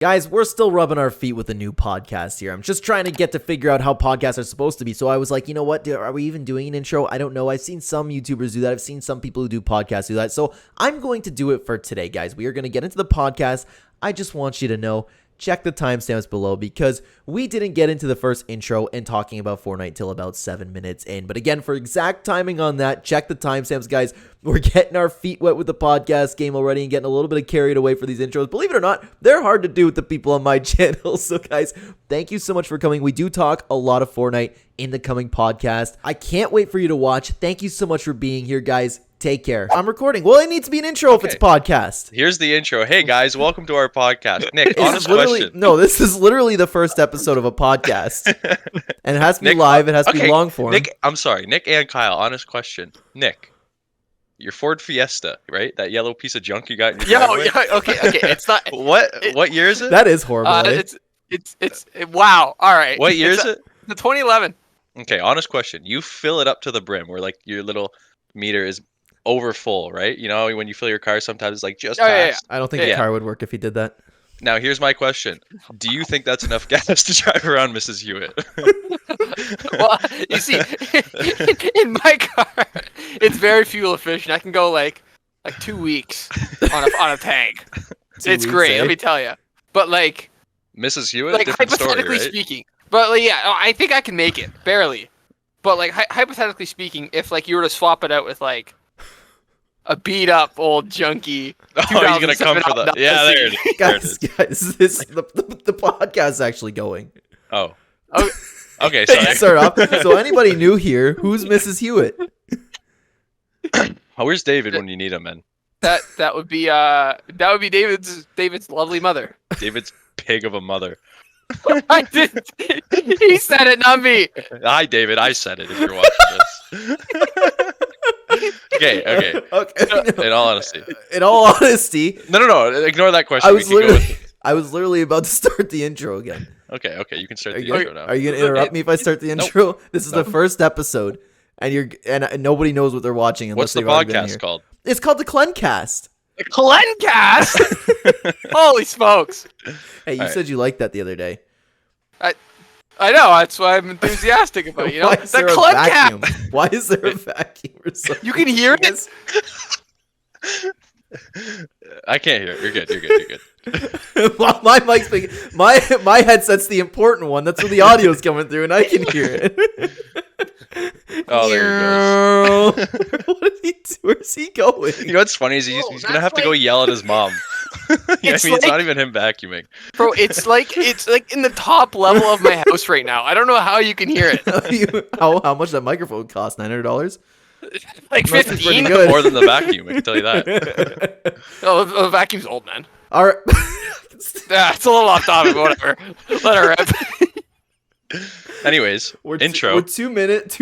Guys, we're still rubbing our feet with a new podcast here. I'm just trying to figure out how podcasts are supposed to be. So I was like, you know what? Are we even doing an intro? I don't know. I've seen some YouTubers do that. I've seen some people who do podcasts do that. So I'm going to do it for today, guys. We are going to get into the podcast. I just want you to know, check the timestamps below because we didn't get into the first intro and talking about Fortnite till about 7 minutes in. But again, for exact timing on that, check the timestamps, guys. We're getting our feet wet with the podcast game already and getting a little bit carried away for these intros. Believe it or not, they're hard to do with the people on my channel. So guys, thank you so much for coming. We do talk a lot of Fortnite in the coming podcast. I can't wait for you to watch. Thank you so much for being here, guys. Take care. I'm recording. Well, it needs to be an intro if it's a podcast. Here's the intro. Hey, guys, welcome to our podcast. Nick, honest question. No, this is literally the first episode of a podcast. And it has to be live. It has to be long form. Nick, I'm sorry. Nick and Kyle, honest question. Nick, your Ford Fiesta, right? That yellow piece of junk you got in your driveway? Okay. It's not... What year is it? That is horrible. Wow. All right. What year is it? The 2011. Okay, honest question. You fill it up to the brim where, like, your little meter is over full, right? You know, when you fill your car, sometimes it's like just past. I don't think the car would work if he did that. Now, here's my question. Do you think that's enough gas to drive around Mrs. Hewitt? Well, you see, in my car, it's very fuel efficient. I can go like 2 weeks on a tank. It's great, let me tell you. But like Mrs. Hewitt, like different hypothetically story, right? speaking. But like, yeah, I think I can make it barely. But like hypothetically speaking, if like you were to swap it out with like a beat up old junky. Oh, he's gonna come for the there it is. Guys, the podcast is actually going. Oh. Okay, sorry. Start off. So anybody new here, who's Mrs. Hewitt? Oh, where's David when you need him, man? That would be David's lovely mother. David's pig of a mother. I didn't. He said it, not me. Hi, David. I said it. If you're watching this. Okay. In all honesty. No. Ignore that question. I was literally about to start the intro again. Okay. You can start the intro now. Are you gonna interrupt me if I start the intro? Nope. This is the first episode, and nobody knows what they're watching unless they've already been here. What's the podcast called? It's called the Clencast. The Clencast. Holy smokes! Hey, you said you liked that the other day. I know, that's why I'm enthusiastic about it, you know? Why is there a vacuum? Why is there a vacuum? You can hear it? I can't hear it. You're good. Well, my mic's big. My headset's the important one. That's where the audio's coming through, and I can hear it. Oh, there he goes. What did he do? Where's he going? You know what's funny is he's gonna have to go yell at his mom. It's not even him vacuuming. Bro, it's like in the top level of my house right now. I don't know how you can hear it. How much that microphone cost? $900? Like 15? More than the vacuum, I can tell you that. Oh, the vacuum's old, man. All right. It's a little off topic, but whatever. Let her rip. Anyways, intro. We're 2 minutes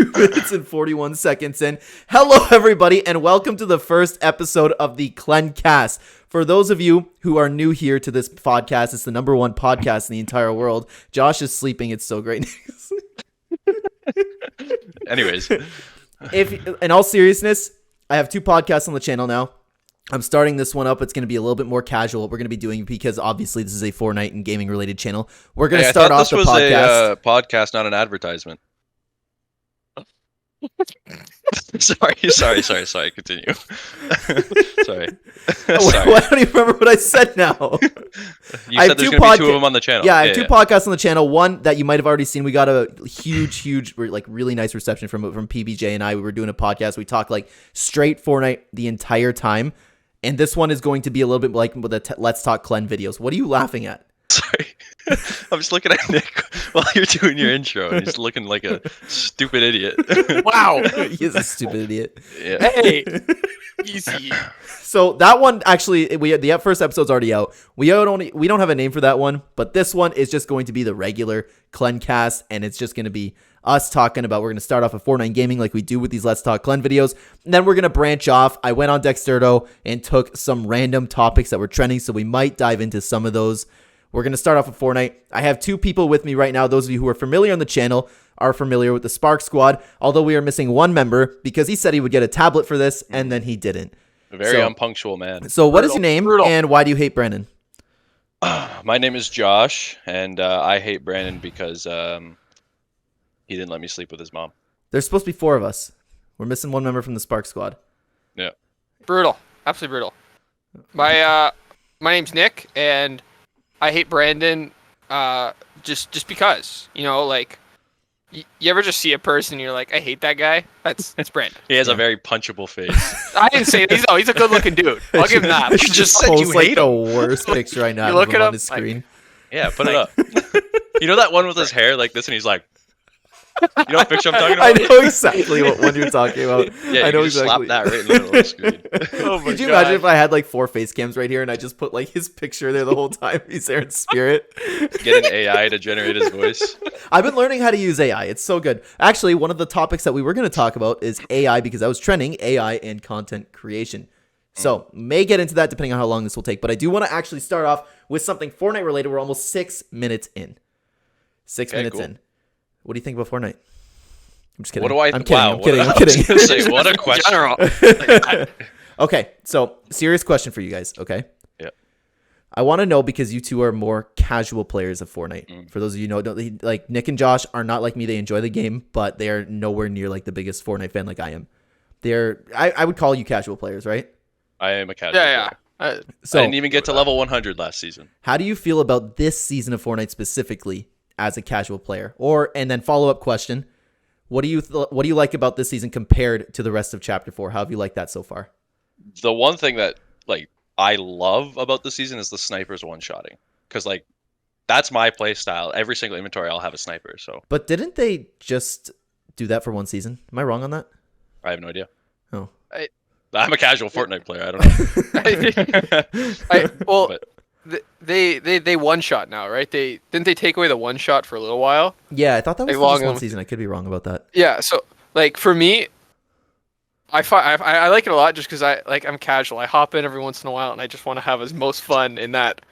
and 41 seconds in. Hello, everybody, and welcome to the first episode of the Clencast. For those of you who are new here to this podcast, it's the #1 podcast in the entire world. Josh is sleeping. It's so great. Anyways. In all seriousness, I have 2 podcasts on the channel now. I'm starting this one up. It's going to be a little bit more casual. What we're going to be doing, because obviously this is a Fortnite and gaming related channel. We're going to start off the podcast. This was a podcast, not an advertisement. Sorry. Continue. Sorry. I don't even remember what I said now. You said there's going to be 2 of them on the channel. Yeah, I have 2 podcasts on the channel. One that you might have already seen. We got a huge, like really nice reception from PBJ and I. We were doing a podcast. We talked like straight Fortnite the entire time. And this one is going to be a little bit like the Let's Talk Clen videos. What are you laughing at? Sorry. I'm just looking at Nick while you're doing your intro, and he's looking like a stupid idiot. Wow. He is a stupid idiot. Yeah. Hey. Easy. So that one, actually, the first episode's already out. We don't have a name for that one, but this one is just going to be the regular Clencast, and it's just going to be us talking about, we're going to start off with Fortnite gaming like we do with these Let's Talk Clen videos, and then we're going to branch off. I went on Dexerto and took some random topics that were trending, so we might dive into some of those. We're going to start off with Fortnite. I have 2 people with me right now. Those of you who are familiar on the channel are familiar with the Spark Squad, although we are missing one member because he said he would get a tablet for this, and then he didn't. A very unpunctual man. So what is your name, and why do you hate Brandon? My name is Josh, and I hate Brandon because he didn't let me sleep with his mom. There's supposed to be 4 of us. We're missing 1 member from the Spark Squad. Yeah. Brutal. Absolutely brutal. My name's Nick, and I hate Brandon just because. You know, like, you ever just see a person and you're like, I hate that guy? That's Brandon. He has a very punchable face. I didn't say that. He's a good-looking dude. I'll give him that. You just said you hate the him. worst picture right now. You look it on up, the screen. Yeah, put it up. You know that one with his hair like this, and he's like, you know what picture I'm talking about? I know exactly what one you're talking about. Yeah, I know just exactly. slap that right in the middle of the screen. Oh my Could you God. imagine if I had like 4 face cams right here and I just put like his picture there the whole time? He's there in spirit. Get an AI to generate his voice. I've been learning how to use AI. It's so good. Actually, one of the topics that we were going to talk about is AI because I was trending AI and content creation. So may get into that depending on how long this will take. But I do want to actually start off with something Fortnite related. We're almost 6 minutes in. 6 minutes cool. in. What do you think about Fortnite? I'm just kidding. What do I? I'm kidding. Wow, I'm kidding. I I'm was kidding. gonna say, what a question. General. Okay, so serious question for you guys. Okay. Yeah. I want to know because you two are more casual players of Fortnite. For those of you who don't, like Nick and Josh are not like me. They enjoy the game, but they are nowhere near like the biggest Fortnite fan like I am. I would call you casual players, right? I am a casual Yeah. player. So I didn't even get to level 100 last season. how do you feel about this season of Fortnite specifically as a casual player? And then follow up question: what do you like about this season compared to the rest of Chapter 4? How have you liked that so far? The one thing that like I love about the season is the snipers one-shotting, because like that's my play style. Every single inventory I'll have a sniper. So, But didn't they just do that for one season? Am I wrong on that? I have no idea. Oh, I'm a casual Fortnite player. I don't know. But They one shot now, right? Didn't they take away the one shot for a little while? yeah. I thought that was Like for just long- one season. I could be wrong about that. Yeah. So like for me, I like it a lot just because I'm casual. I hop in every once in a while and I just want to have as most fun in that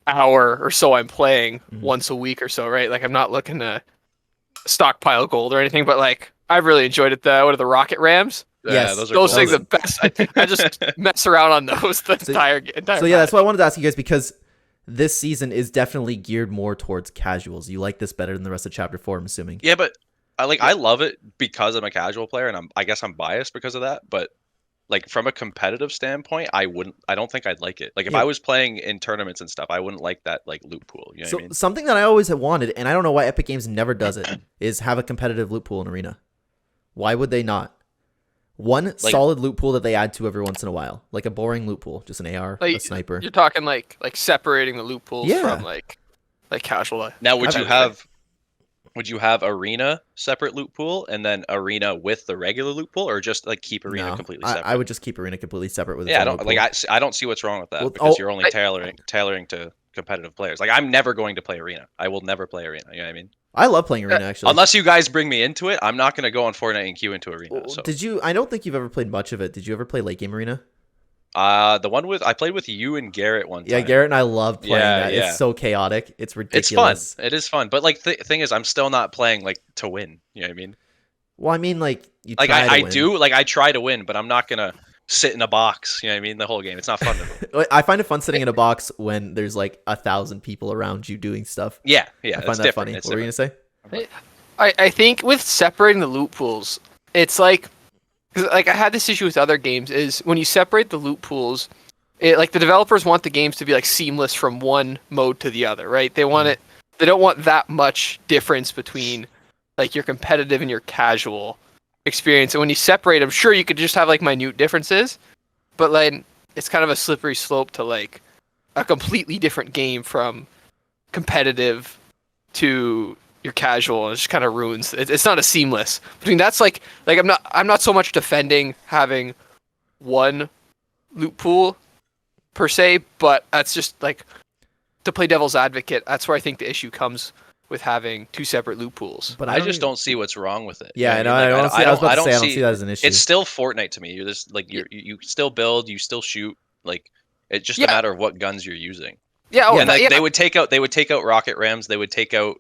hour or so I'm playing once a week or so, right? Like I'm not looking to stockpile gold or anything, but like I've really enjoyed it. What are the rocket rams? Yes, those are Those cool. things are the best. I just mess around on those the entire So yeah, that's why I wanted to ask you guys because this season is definitely geared more towards casuals. You like this better than the rest of Chapter 4, I'm assuming. Yeah, but I love it because I'm a casual player, and I guess I'm biased because of that. But like from a competitive standpoint, I don't think I'd like it. Like if I was playing in tournaments and stuff, I wouldn't like that like loot pool. You know what I mean? Something that I always have wanted, and I don't know why Epic Games never does it, is have a competitive loot pool in Arena. Why would they not? One solid loot pool that they add to every once in a while, like a boring loot pool, just an AR, a sniper. You're talking like separating the loot pools Yeah. from like casual. Now, would you have Arena separate loot pool and then Arena with the regular loot pool, or just like keep Arena completely separate? I would just keep Arena completely separate with. Yeah, I don't see what's wrong with that because you're only tailoring to competitive players. Like I'm never going to play Arena. I will never play Arena. You know what I mean? I love playing Arena actually. Unless you guys bring me into it, I'm not going to go on Fortnite and queue into Arena. So. Did you? I don't think you've ever played much of it. Did you ever play late game Arena? I played with you and Garrett one time. Yeah, Garrett and I love playing that. Yeah. It's so chaotic. It's ridiculous. It's fun. It is fun. But like the thing is, I'm still not playing like to win. You know what I mean? Well, I mean, like you like try I to win. do. Like I try to win, but I'm not gonna sit in a box. You know what I mean? The whole game. It's not fun to me. I find it fun sitting in a box when there's like 1,000 people around you doing stuff. Yeah. I find that funny. What were you gonna say? I think with separating the loot pools, it's like, because like I had this issue with other games is when you separate the loot pools, like the developers want the games to be like seamless from one mode to the other, right? They want it. They don't want that much difference between like your competitive and your casual experience. And when you separate them, sure you could just have like minute differences, but like it's kind of a slippery slope to like a completely different game from competitive to your casual, and it just kind of ruins. It's not a seamless. I mean, that's like I'm not so much defending having one loot pool per se, but that's just like to play devil's advocate. That's where I think the issue comes with having two separate loot pools. But I just don't see what's wrong with it. Yeah, you know I what I don't mean? I don't see that as an issue. It's still Fortnite to me. You're just like you still build, you still shoot. Like it's just a matter of what guns you're using. Yeah, and they would take out rocket rams. They would take out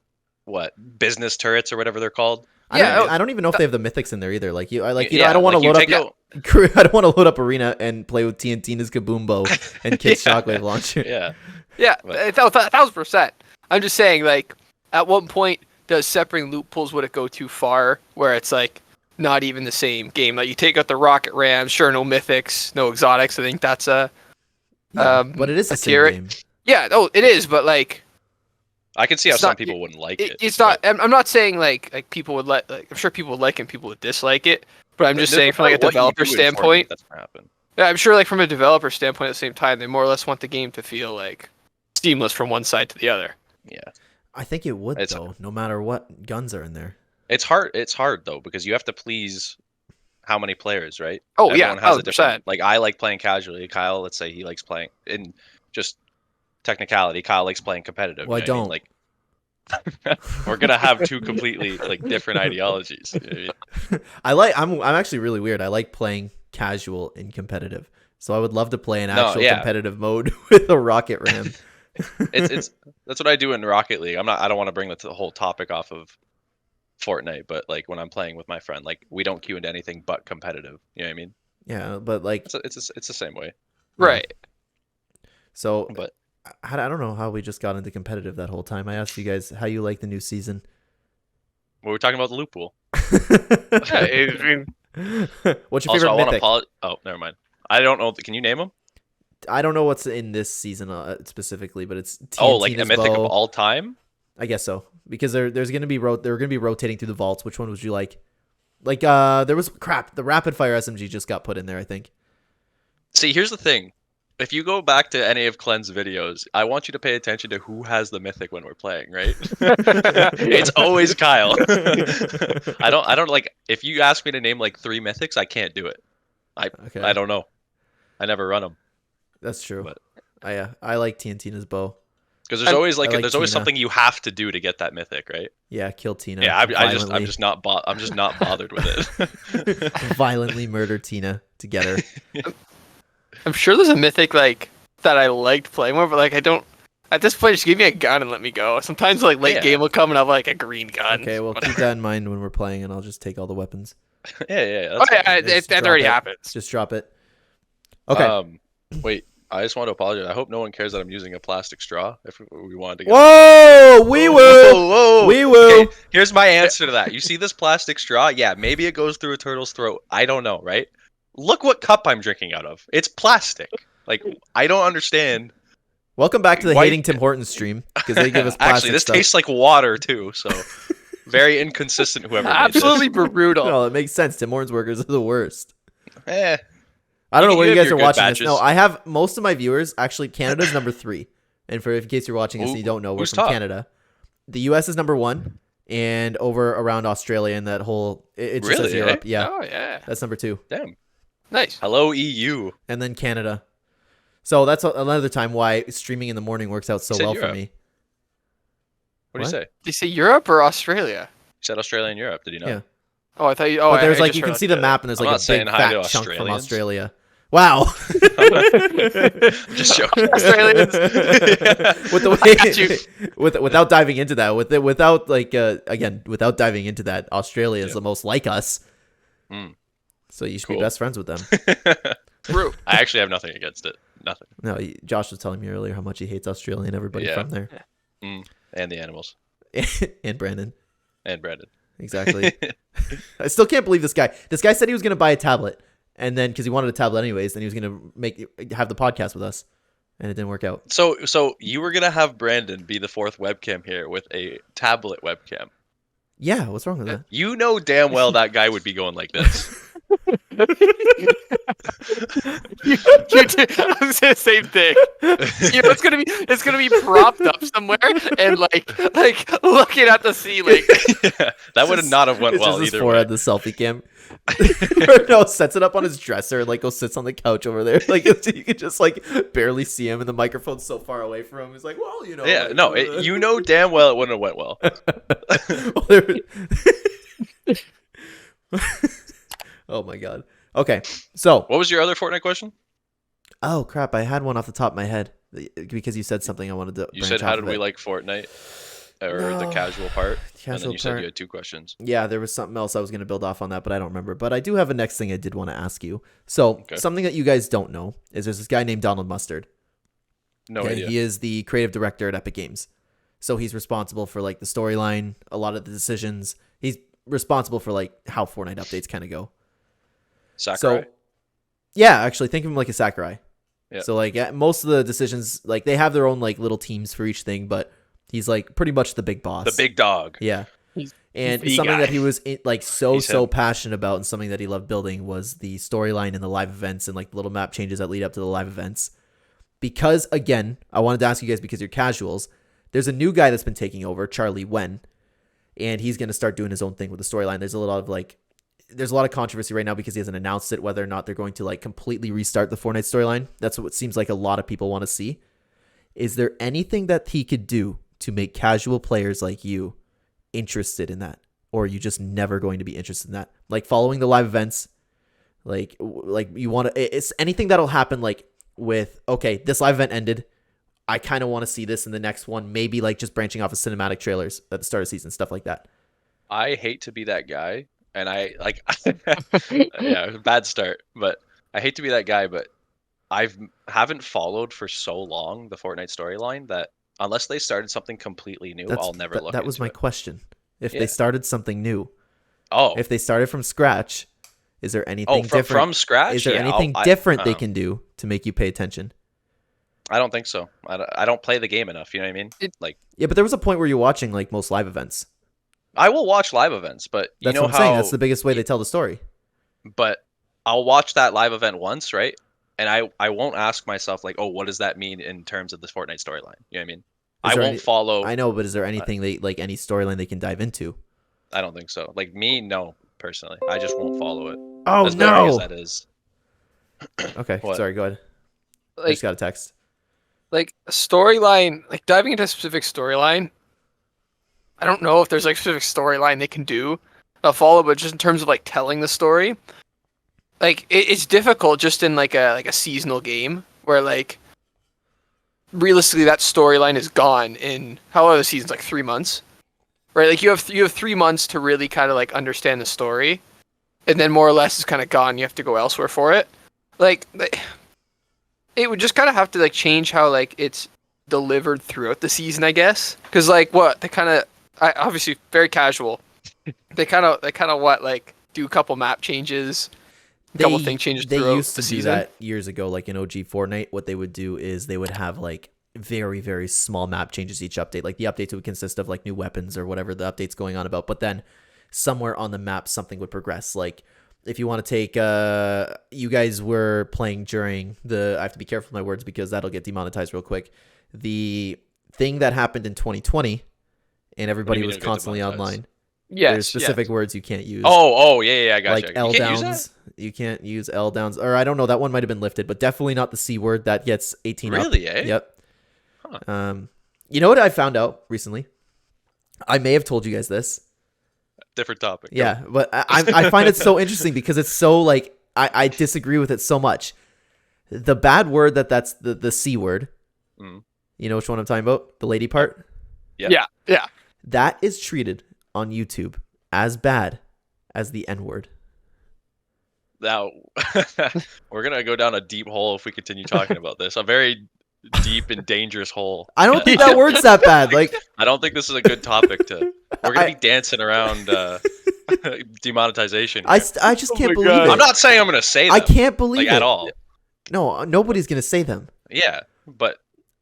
business turrets or whatever they're called. I don't even know if they have the mythics in there either. Like I don't want to load up. I don't want to load up Arena and play with TNTina's Kaboombo and Kid's Shockwave Launcher. Yeah, 1,000%. I'm just saying, like, at one point, does separating loot pools, would it go too far where it's like not even the same game? Like, you take out the rocket rams, sure, no mythics, no exotics. I think that's but it is the same game. Yeah, it is, but like, I can see how some people wouldn't like it. It's not. I'm not saying like people would like. I'm sure people would like it and people would dislike it. But I'm just saying from like a developer standpoint. That's gonna happen. Yeah, I'm sure like from a developer standpoint at the same time, they more or less want the game to feel like seamless from one side to the other. Yeah. I think it would though, no matter what guns are in there. It's hard though, because you have to please how many players, right? Oh, Everyone has a 100%. different, like, I like playing casually. Kyle, let's say he likes playing in just technicality. Kyle likes playing competitive. Well, I don't. Like, we're gonna have two completely like different ideologies. You know what I mean? I'm actually really weird. I like playing casual and competitive. So I would love to play an actual competitive mode with a rocket ram. It's that's what I do in Rocket League. I don't want to bring the whole topic off of Fortnite, but like when I'm playing with my friend, like we don't queue into anything but competitive. You know what I mean? Yeah, but like it's the same way. Right. So, but I don't know how we just got into competitive that whole time. I asked you guys how you like the new season. Well, we're talking about the loot pool. What's your favorite mythic? Oh, never mind. I don't know. Can you name them? I don't know what's in this season specifically, but it's like a mythic of all time. I guess so, because there's gonna be they're gonna be rotating through the vaults. Which one would you like? Like there was the rapid fire SMG just got put in there, I think. See, here's the thing. If you go back to any of Clen's videos, I want you to pay attention to who has the mythic when we're playing, right? It's always Kyle. I don't like, if you ask me to name like 3 mythics, I can't do it. I don't know. I never run them. That's true. But I like TNTina's bow. Because there's always there's always something you have to do to get that mythic, right? Yeah, kill Tina. Yeah, I'm just not bothered with it. Violently murder Tina to get her. I'm sure there's a mythic like that I liked playing more, but like I don't. At this point, just give me a gun and let me go. Sometimes like late game will come and I'll have like a green gun. Okay, well keep that in mind when we're playing, and I'll just take all the weapons. Yeah. That already happens. Just drop it. Okay. Wait. I just want to apologize. I hope no one cares that I'm using a plastic straw. If we wanted to get Whoa! We will. Whoa! We will. Okay, here's my answer to that. You see this plastic straw? Yeah, maybe it goes through a turtle's throat. I don't know, right? Look what cup I'm drinking out of. It's plastic. Like, I don't understand. Welcome back to the Hating Tim Hortons stream, because they give us plastic Actually, this stuff. tastes like water too. So very inconsistent. Whoever absolutely made this. brutal. No, it makes sense. Tim Hortons workers are the worst. Eh. I don't know where you guys are watching batches. this. No, I have most of my viewers. Actually, Canada's number 3. And in case you're watching this and you don't know, we're from Canada. The US is number 1, and over around Australia and that whole. It just says Europe. Yeah. Oh yeah. That's number 2. Damn. Nice. Hello EU. And then Canada. So that's another time why streaming in the morning works out so well for me. What do you say? Did you say Europe or Australia? You said Australia and Europe. Did you know? Yeah. Oh, I thought you. But there's like you can see the map and there's like a big fat chunk from Australia. Wow. Just joking. Australians. With the way, without diving into that, without diving into that, Australia is the most like us. So you should be best friends with them. True. I actually have nothing against it. Nothing. No, Josh was telling me earlier how much he hates Australia and everybody from there. And the animals. And Brandon. And Brandon. Exactly. I still can't believe this guy. This guy said he was going to buy a tablet, and then because he wanted a tablet anyways, then he was going to have the podcast with us, and it didn't work out. So you were going to have Brandon be the 4th webcam here with a tablet webcam. Yeah, what's wrong with that? You know damn well that guy would be going like this. I was saying the same thing. You know, it's gonna be propped up somewhere and like looking at the ceiling. Yeah, that would not have went well either. Forehead, the selfie cam. No, sets it up on his dresser and like goes sits on the couch over there. Like you can just like barely see him, and the microphone's so far away from him. He's like, well, you know. Yeah, like, no, you know damn well it wouldn't have went well. Oh my god. Okay, so what was your other Fortnite question? Oh crap! I had one off the top of my head because you said something I wanted to. You said, "How did we like Fortnite?" or the No. casual part? And then Casual you said part. you had 2 questions. Yeah, there was something else I was going to build off on that, but I don't remember. But I do have a next thing I did want to ask you. So Okay. something that you guys don't know is there's this guy named Donald Mustard. No Okay, idea. he is the creative director at Epic Games. So he's responsible for like the storyline, a lot of the decisions. He's responsible for like how Fortnite updates kind of go. Sakurai? So yeah, actually think of him like a Sakurai. Yeah. So like most of the decisions, like they have their own like little teams for each thing, but he's like pretty much the big boss. The big dog. Yeah. He's And the something guy. that he was like so He's him. passionate about and something that he loved building was the storyline and the live events and like the little map changes that lead up to the live events. Because again, I wanted to ask you guys because you're casuals, there's a new guy that's been taking over, Charlie Wen, and he's going to start doing his own thing with the storyline. There's a lot of controversy right now because he hasn't announced it, whether or not they're going to like completely restart the Fortnite storyline. That's what it seems like a lot of people want to see. Is there anything that he could do to make casual players like you interested in that? Or are you just never going to be interested in that? Like following the live events, like you want to, it's anything that'll happen like with, okay, this live event ended. I kind of want to see this in the next one. Maybe like just branching off of cinematic trailers at the start of season, stuff like that. I hate to be that guy, and I like, yeah, bad start, but I hate to be that guy, but haven't followed for so long the Fortnite storyline that unless they started something completely new, I'll never look That was into my it. question. If Yeah. they started something new, Oh, if they started from scratch, is there anything from different? scratch? Is there Yeah, anything I- different they can do to make you pay attention? I don't think so. I don't play the game enough. You know what I mean? Yeah, but there was a point where you're watching like most live events. I will watch live events, but you That's know what I'm how. saying. That's the biggest way they tell the story. But I'll watch that live event once, right? And I won't ask myself like, oh, what does that mean in terms of the Fortnite storyline? You know what I mean? I there won't any- follow. I know, but is there anything they like any storyline they can dive into? I don't think so. Like me, no, personally, I just won't follow it. Oh As boring as no! that is. Okay, What? sorry. Go ahead. I Like just got a text. like a storyline, like diving into a specific storyline. I don't know if there's like a specific storyline they can do follow, but just in terms of like telling the story, like it's difficult just in like a seasonal game where like realistically that storyline is gone in how long are the seasons, like 3 months, right? Like you have 3 months to really kind of like understand the story, and then more or less it's kind of gone. You have to go elsewhere for it. Like it would just kind of have to like change how like it's delivered throughout the season, I guess. Because like what they kind of, obviously very casual. They kind of what like do a couple map changes, a couple thing changes They throughout used the to do season. that years ago, like in OG Fortnite. What they would do is they would have like very, very small map changes each update. Like the updates would consist of like new weapons or whatever the update's going on about. But then somewhere on the map, something would progress. Like if you want to take, you guys were playing during I have to be careful with my words because that'll get demonetized real quick. The thing that happened in 2020 and everybody mean was it'll get constantly demonetized? online. Yes, There's specific words you can't use. Oh, yeah, I got like you. L You can't use downs. that? You can't use L downs, or I don't know. That one might have been lifted, but definitely not the C word. That gets 18 up. Really, eh? Yep. Huh. You know what I found out recently? I may have told you guys this. Different topic. Go. Yeah, but I find it so interesting because it's so like I disagree with it so much. The bad word that's the C word. Mm. You know which one I'm talking about? The lady part. Yeah. Yeah. That is treated on YouTube as bad as the N word. Now we're gonna go down a deep hole if we continue talking about this. A very deep and dangerous hole. I don't think that word's that bad. Like I don't think this is a good topic to. We're gonna be dancing around demonetization. I here. just can't my believe God. it. I'm not saying I'm gonna say them, I can't believe like it at all. No, nobody's gonna say them. Yeah, but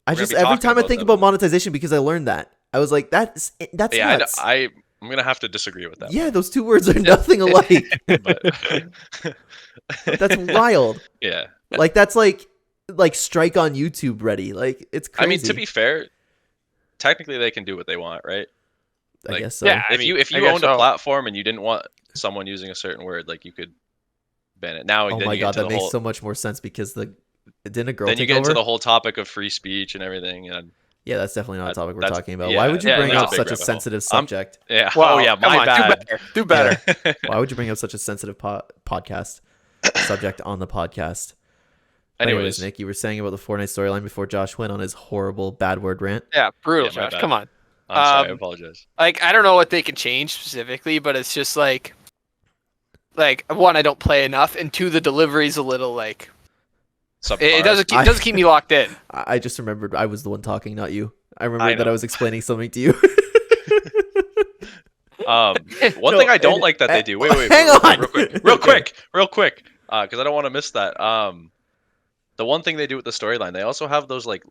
I We're gonna just be every talking time I about think them. about monetization because I learned that I was like that's yeah, nuts. I'm gonna have to disagree with that. Yeah, those two words are nothing alike. But That's wild. yeah, Like that's like strike on YouTube ready. Like it's crazy. I mean to be fair, technically they can do what they want, right? I like, guess so. yeah. If you I guess owned a so. platform and you didn't want someone using a certain word, like you could ban it. Now Oh then my you god, get to that the makes whole, so much more sense because didn't a girl then you take get over? into the whole topic of free speech and everything, and Yeah, that's definitely not a topic we're That's- talking about. yeah, Why would you yeah, bring that's a up big such a rabbit hole. sensitive subject? yeah. Wow, Oh yeah, come my on, bad. Do better. Why would you bring up such a sensitive podcast subject on the podcast? But Anyways, Nick, you were saying about the Fortnite storyline before Josh went on his horrible bad word rant. Yeah, brutal, Yeah, my Josh. bad. Come on. I'm sorry, I apologize. Like, I don't know what they can change specifically, but it's just like one, I don't play enough, and two, the delivery's a little like it doesn't keep me locked in. I just remembered I was the one talking, not you. I remembered that I was explaining something to you. One thing I don't like that they do. Wait, hang on, real quick, because I don't want to miss that. The one thing they do with the storyline, they also have those like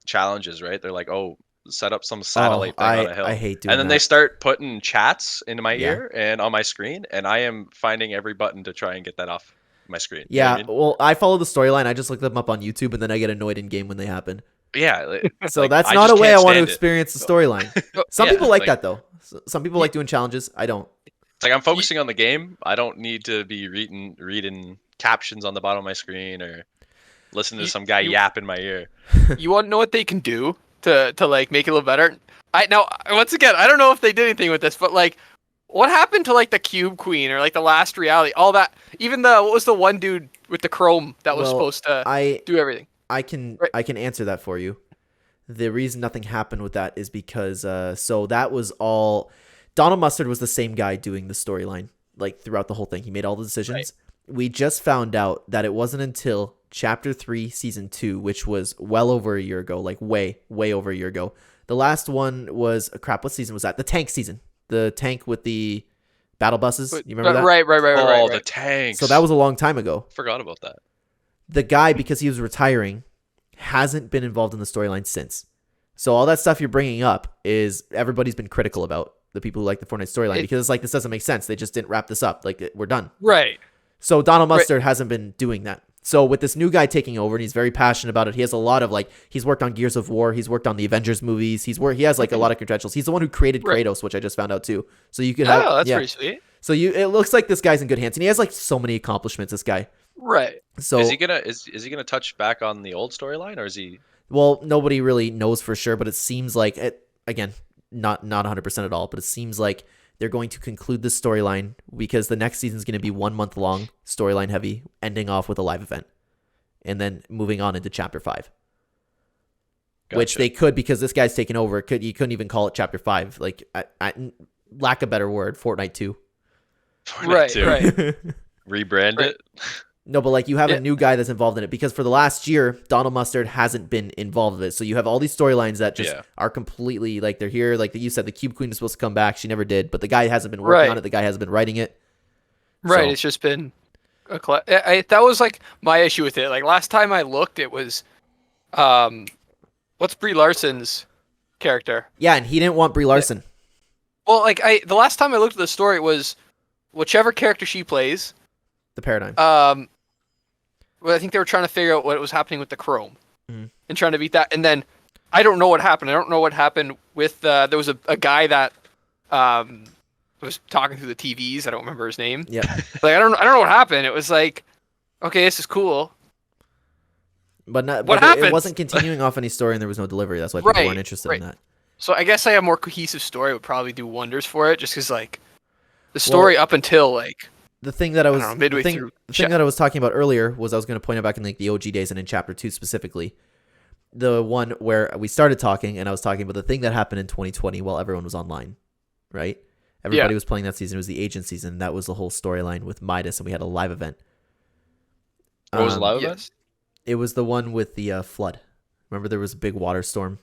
challenges, right? They're like, oh, set up some satellite thing on a hill. I hate doing and then that. they start putting chats into my ear and on my screen, and I am finding every button to try and get that off my screen. Yeah, you know what I mean? well, I follow the storyline. I just look them up on YouTube, and then I get annoyed in game when they happen. Yeah. So like, that's I not just a way can't I want to stand it. experience the storyline. Some Yeah, people like like- that though. Some people like doing challenges. I don't. It's like I'm focusing on the game. I don't need to be reading captions on the bottom of my screen or listening to some guy yap in my ear. You want to know what they can do to like make it a little better? Once again, I don't know if they did anything with this, but like, what happened to like the Cube Queen or like the Last Reality? All that, even what was the one dude with the chrome that was supposed to do everything? I can answer that for you. The reason nothing happened with that is because so that was all. Donald Mustard was the same guy doing the storyline like throughout the whole thing. He made all the decisions. Right. We just found out that it wasn't until Chapter 3, Season 2, which was well over a year ago, like way over a year ago. The last one was what season was that? The tank season. The tank with the battle buses. You remember that? Right. Oh, the tanks. So that was a long time ago. Forgot about that. The guy, because he was retiring, hasn't been involved in the storyline since. So all that stuff you're bringing up is everybody's been critical about, the people who like the Fortnite storyline, because it's like, this doesn't make sense. They just didn't wrap this up. Like, we're done. Right. So Donald Mustard hasn't been doing that. So with this new guy taking over, and he's very passionate about it. He has a lot of like, he's worked on Gears of War. He's worked on the Avengers movies. He has like a lot of credentials. He's the one who created Kratos, which I just found out too. So you could have, that's pretty sweet. So it looks like this guy's in good hands, and he has like so many accomplishments. This guy. Right. So is he gonna touch back on the old storyline, or is he? Well, nobody really knows for sure, but it seems like again, not 100% at all, but it seems like they're going to conclude the storyline because the next season is going to be 1 month long, storyline heavy, ending off with a live event, and then moving on into Chapter 5. Gotcha. Which they could, because this guy's taken over. You couldn't even call it Chapter 5. Like, I lack a better word, Fortnite 2. Fortnite 2. Right. Rebrand it. No, but like, you have a new guy that's involved in it, because for the last year, Donald Mustard hasn't been involved with it. So you have all these storylines that just are completely like, they're here. Like you said, the Cube Queen is supposed to come back. She never did, but the guy hasn't been working on it. The guy hasn't been writing it. Right. So. It's just been that was like my issue with it. Like last time I looked, it was, what's Brie Larson's character? Yeah. And he didn't want Brie Larson. Well, like the last time I looked at the story, it was whichever character she plays. The paradigm. Well, I think they were trying to figure out what was happening with the Chrome and trying to beat that. And then I don't know what happened. I don't know what happened with there was a guy that was talking through the TVs. I don't remember his name. Yeah. Like I don't know what happened. It was like, okay, this is cool. But happened? It wasn't continuing off any story, and there was no delivery. That's why people weren't interested in that. So I guess a more cohesive story would probably do wonders for it, just because like the story up until like. The thing that I was midway through. The thing that I was talking about earlier was I was going to point out back in like the OG days and in Chapter 2 specifically, the one where we started talking, and I was talking about the thing that happened in 2020 while everyone was online, right? Everybody was playing that season. It was the agent season. That was the whole storyline with Midas, and we had a live event. What was the live event? It was the one with the flood. Remember, there was a big water storm.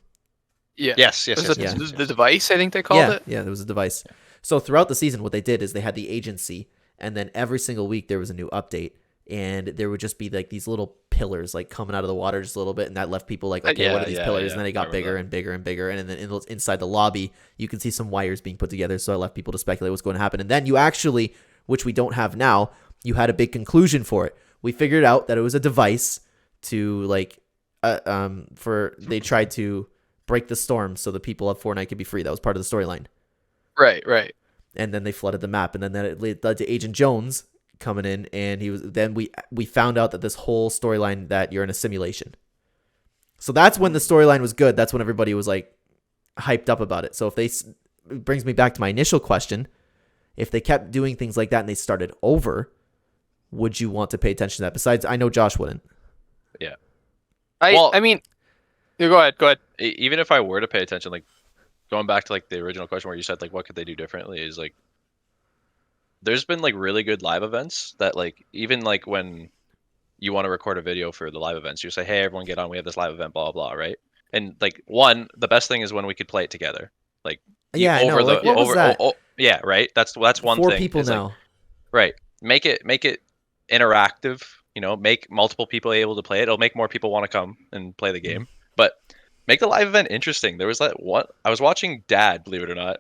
Yeah. Yes. The device, I think they called it. Yeah, there was a device. So throughout the season, what they did is they had the agency. And then every single week there was a new update, and there would just be like these little pillars like coming out of the water just a little bit, and that left people like, okay, what are these pillars? And then they got bigger and bigger and bigger, and then inside the lobby you can see some wires being put together. So I left people to speculate what's going to happen, and then you actually, which we don't have now, you had a big conclusion for it. We figured out that it was a device to like, they tried to break the storm so the people of Fortnite could be free. That was part of the storyline. Right. And then they flooded the map, and then that led to Agent Jones coming in, and we found out that this whole storyline that you're in a simulation. So that's when the storyline was good. That's when everybody was like hyped up about it. So it brings me back to my initial question: if they kept doing things like that and they started over, would you want to pay attention to that? Besides, I know Josh wouldn't. Yeah. I mean, go ahead. Even if I were to pay attention, like going back to like the original question where you said like what could they do differently is like there's been like really good live events that like even like when you want to record a video for the live events, you say, hey, everyone get on, we have this live event, blah blah, right? And like the best thing is when we could play it together. Like Yeah, I know. Like, what was that? Yeah, right. That's one 4 thing. people now. Like, right. Make it interactive. Make multiple people able to play it. It'll make more people want to come and play the game. But make the live event interesting. There was that one. I was watching Dad, believe it or not.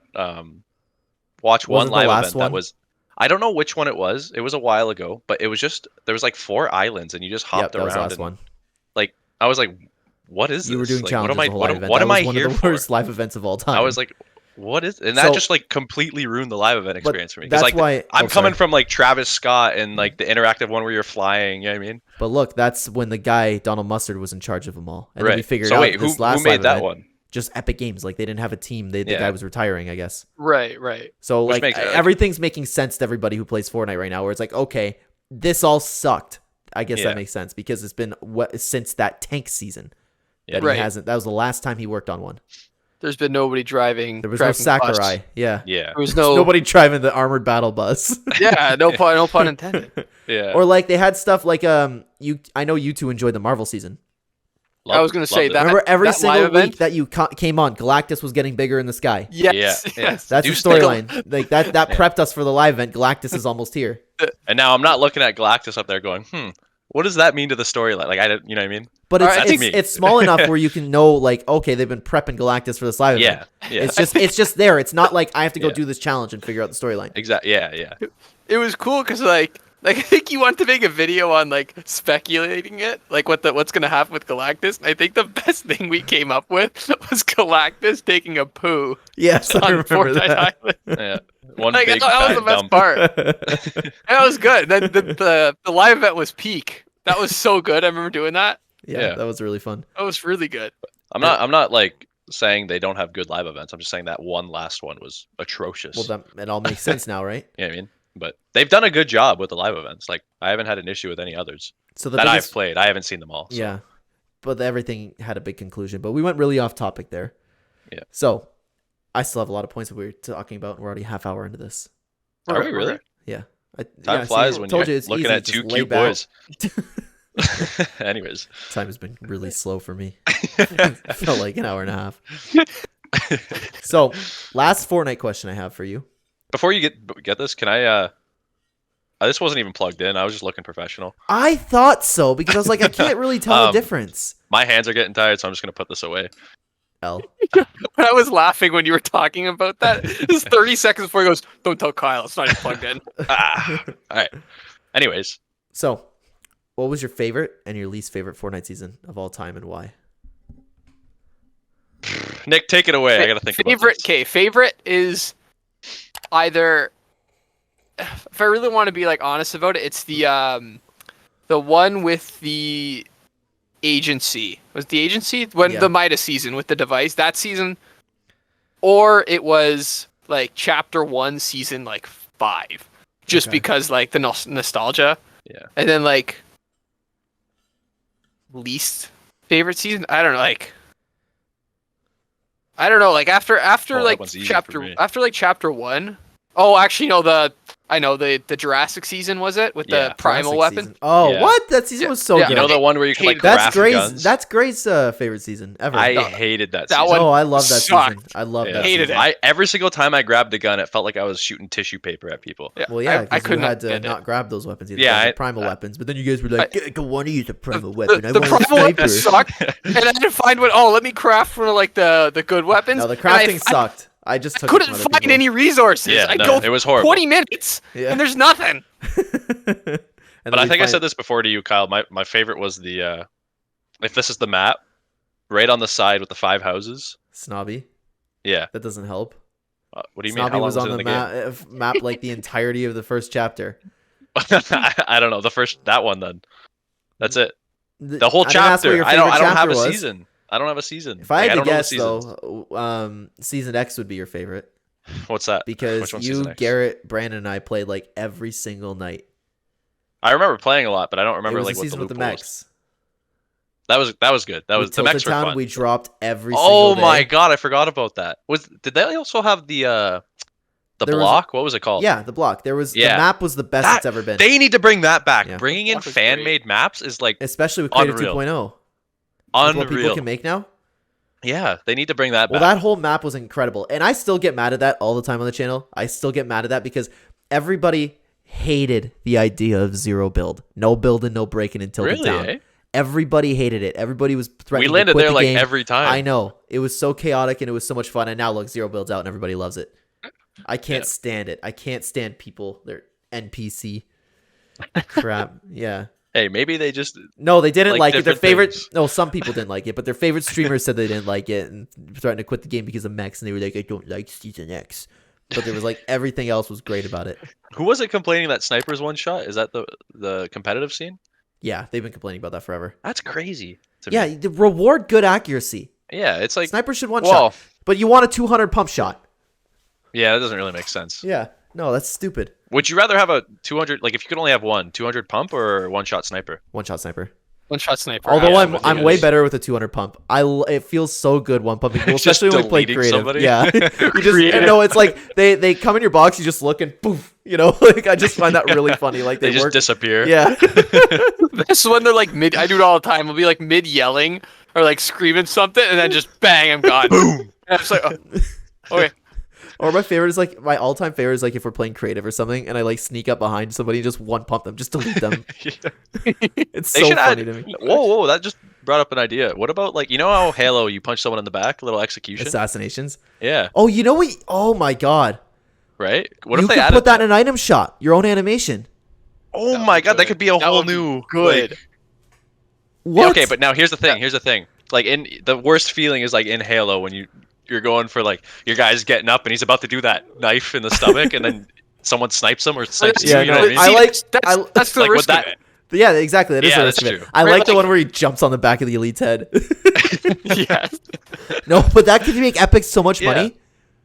Watch one live event that was. I don't know which one it was. It was a while ago, but it was just there was like 4 islands and you just hopped around. That was the last one. Like I was like, what is this? You were doing like, challenges. What am I here for? One of the worst live events of all time. I was like, what is? And that just like completely ruined the live event experience for me. That's like why I'm coming from like Travis Scott and like the interactive one where you're flying. You know what I mean? But look, that's when the guy Donald Mustard was in charge of them all, and right. then we figured so out wait, this who last made live that event, one? Just Epic Games. Like they didn't have a team. The guy was retiring, I guess. Right. So Which like everything's making sense to everybody who plays Fortnite right now. Where it's like, okay, this all sucked. I guess that makes sense because it's been since that tank season. Yeah. That he hasn't. That was the last time he worked on one. There's been nobody driving. There was no Sakurai. Bus. Yeah. There was nobody driving the armored battle bus. Yeah. No pun intended. Yeah. Or like they had stuff like I know you two enjoyed the Marvel season. I was gonna say that. Remember every that single week that you came on, Galactus was getting bigger in the sky. Yes. That's the storyline. Like that prepped us for the live event. Galactus is almost here. And now I'm not looking at Galactus up there going, what does that mean to the storyline? Like you know what I mean? But it's small enough where you can know like, okay, they've been prepping Galactus for this live event. Yeah. It's just there. It's not like I have to go do this challenge and figure out the storyline. Exactly. Yeah. It was cool because like I think you wanted to make a video on like speculating it, like what's gonna happen with Galactus. And I think the best thing we came up with was Galactus taking a poo. Yes, I remember Fortnite that. Island. Yeah. One Like, big that was the best dump. part. That was good. Then the live event was peak. That was so good. I remember doing that. Yeah, that was really fun. That was really good. I'm not like saying they don't have good live events. I'm just saying that last one was atrocious. Well, it all makes sense now, right? Yeah, I mean, but they've done a good job with the live events. Like I haven't had an issue with any others So I've played. I haven't seen them all. So. Yeah, but everything had a big conclusion. But we went really off topic there. Yeah. So I still have a lot of points that we were talking about, and we're already half hour into this. Are we really? Yeah. Time flies when you're looking at two cute boys. Anyways, time has been really slow for me. It felt like an hour and a half. So, last Fortnite question I have for you. Before you get this, can I? This wasn't even plugged in. I was just looking professional. I thought so because I was like, I can't really tell the difference. My hands are getting tired, so I'm just gonna put this away. L. When I was laughing when you were talking about that, just 30 seconds before he goes, "Don't tell Kyle, it's not even plugged in." All right. Anyways, so what was your favorite and your least favorite Fortnite season of all time, and why? Nick, take it away. I gotta think about this. Okay, favorite is either. If I really want to be like honest about it, it's the one with the agency. Was the agency the Midas season with the device that season, or it was like chapter 1 season like 5, just because like the nostalgia. Yeah. And then like least favorite season, I don't know, like after like chapter 1. Oh, actually no, I know the Jurassic season, was it, with the primal weapon? Season. Oh, Yeah. what? That season was so good. You know the one where you could like That's craft Gray's. guns? That's Gray's favorite season ever. I hated that season. one Oh, I love that sucked. season. I love that. Hated season. it. Every single time I grabbed the gun, it felt like I was shooting tissue paper at people. Well, yeah, I because you couldn't had to get not it. grab those weapons either. Yeah, the primal weapons. But then you guys were like, I want to use a primal weapon. I The want a primal weapon sniper. sucked, and I had to find one. Oh, let me craft one of like the good weapons. No, the And I crafting sucked. I just took couldn't it from find other people. any resources. Yeah, I no, go it was horrible. 20 minutes, and there's nothing. But I think I said this before to you, Kyle. My favorite was the if this is the map, right on the side with the 5 houses. Snobby. Yeah. That doesn't help. What do you mean? Snobby How long was on it the in map like the entirety of the first chapter. game? I don't know. That one then. That's it. The whole I didn't ask what chapter. your I don't favorite have chapter a was. season. I don't have a season. If I had Like, to don't know the guess, seasons. though, Season X would be your favorite. What's that? Because Which one's you, Season X? Garrett, Brandon, and I played like every single night. I remember playing a lot, but I don't It remember was like the what the season with the loophole was. mechs. That was good. That was With the mechs Tilted were Town, fun. we dropped every single day. Oh my god, I forgot about that. Did they also have the There was- block? What was it called? Yeah, the block. The Yeah. map was the best it's ever been. They need to bring that back. Yeah. Bringing in Block was fan-made maps is like Especially with Creative Unreal. 2.0. What people unreal. can make now. Yeah, they need to bring that Well, back. that whole map was incredible. And I still get mad at that all the time on the channel. I still get mad at that because everybody hated the idea of zero build. No build and no breaking in Tilted Really, Town. eh? Everybody hated it. Everybody was threatening We landed to quit there the like game. every time. I know. It was so chaotic and it was so much fun. And now look, zero builds out and everybody loves it. I can't stand it. I can't stand people. They're NPC crap. Yeah. Hey, maybe they just No, they didn't Like like it. Their different favorite. things. No, some people didn't like it, but their favorite streamers said they didn't like it and threatened to quit the game because of mechs. And they were like, "I don't like Season X." But there was like everything else was great about it. who was it complaining that snipers one shot? Is that the competitive scene? Yeah, they've been complaining about that forever. That's crazy. To Yeah, me. the reward good accuracy. Yeah, it's like Sniper should one well, shot, but you want a 200 pump shot. yeah, that doesn't really make sense. Yeah, no, that's stupid. Would you rather have a 200 like if you could only have one 200 pump or one shot sniper? One shot sniper. One shot sniper. Although Yeah, I'm with I'm you way guys. better with a 200 pump. It feels so good one pumping people, Just especially when we play deleting creative. somebody? Yeah, you just Creative. no, it's like they come in your box, you just look and poof, you know. Like I just find that really funny. Like They they just work. disappear. Yeah. This is when they're like mid. I do it all the time. I'll be like mid yelling or like screaming something, and then just bang, I'm gone. Boom. And I'm just like, oh, okay. Or my favorite is like my all-time favorite is like if we're playing creative or something, and I like sneak up behind somebody and just one pump them, just delete them. It's They so should funny add. to me. Whoa, that just brought up an idea. What about like you know how Halo you punch someone in the back, little execution? Assassinations. Yeah, Oh, you know what? Oh my god. right. What You if they could added put that in an item shot, your own animation. Oh That would my be god, that good. could be a That whole would be new good. like- What? Okay, but now here's the thing. Here's the thing. Like in the worst feeling is like in Halo when you're going for like your guy's getting up and he's about to do that knife in the stomach and then someone snipes him or snipes Yeah, you. You no, know what I mean? I like- that's the like, would risk of that- it. Yeah, exactly. That is Yeah, the that's risk of it. true. I Right, like the like- one where he jumps on the back of the elite's head. Yes. No, but that could make Epic so much Yeah. money.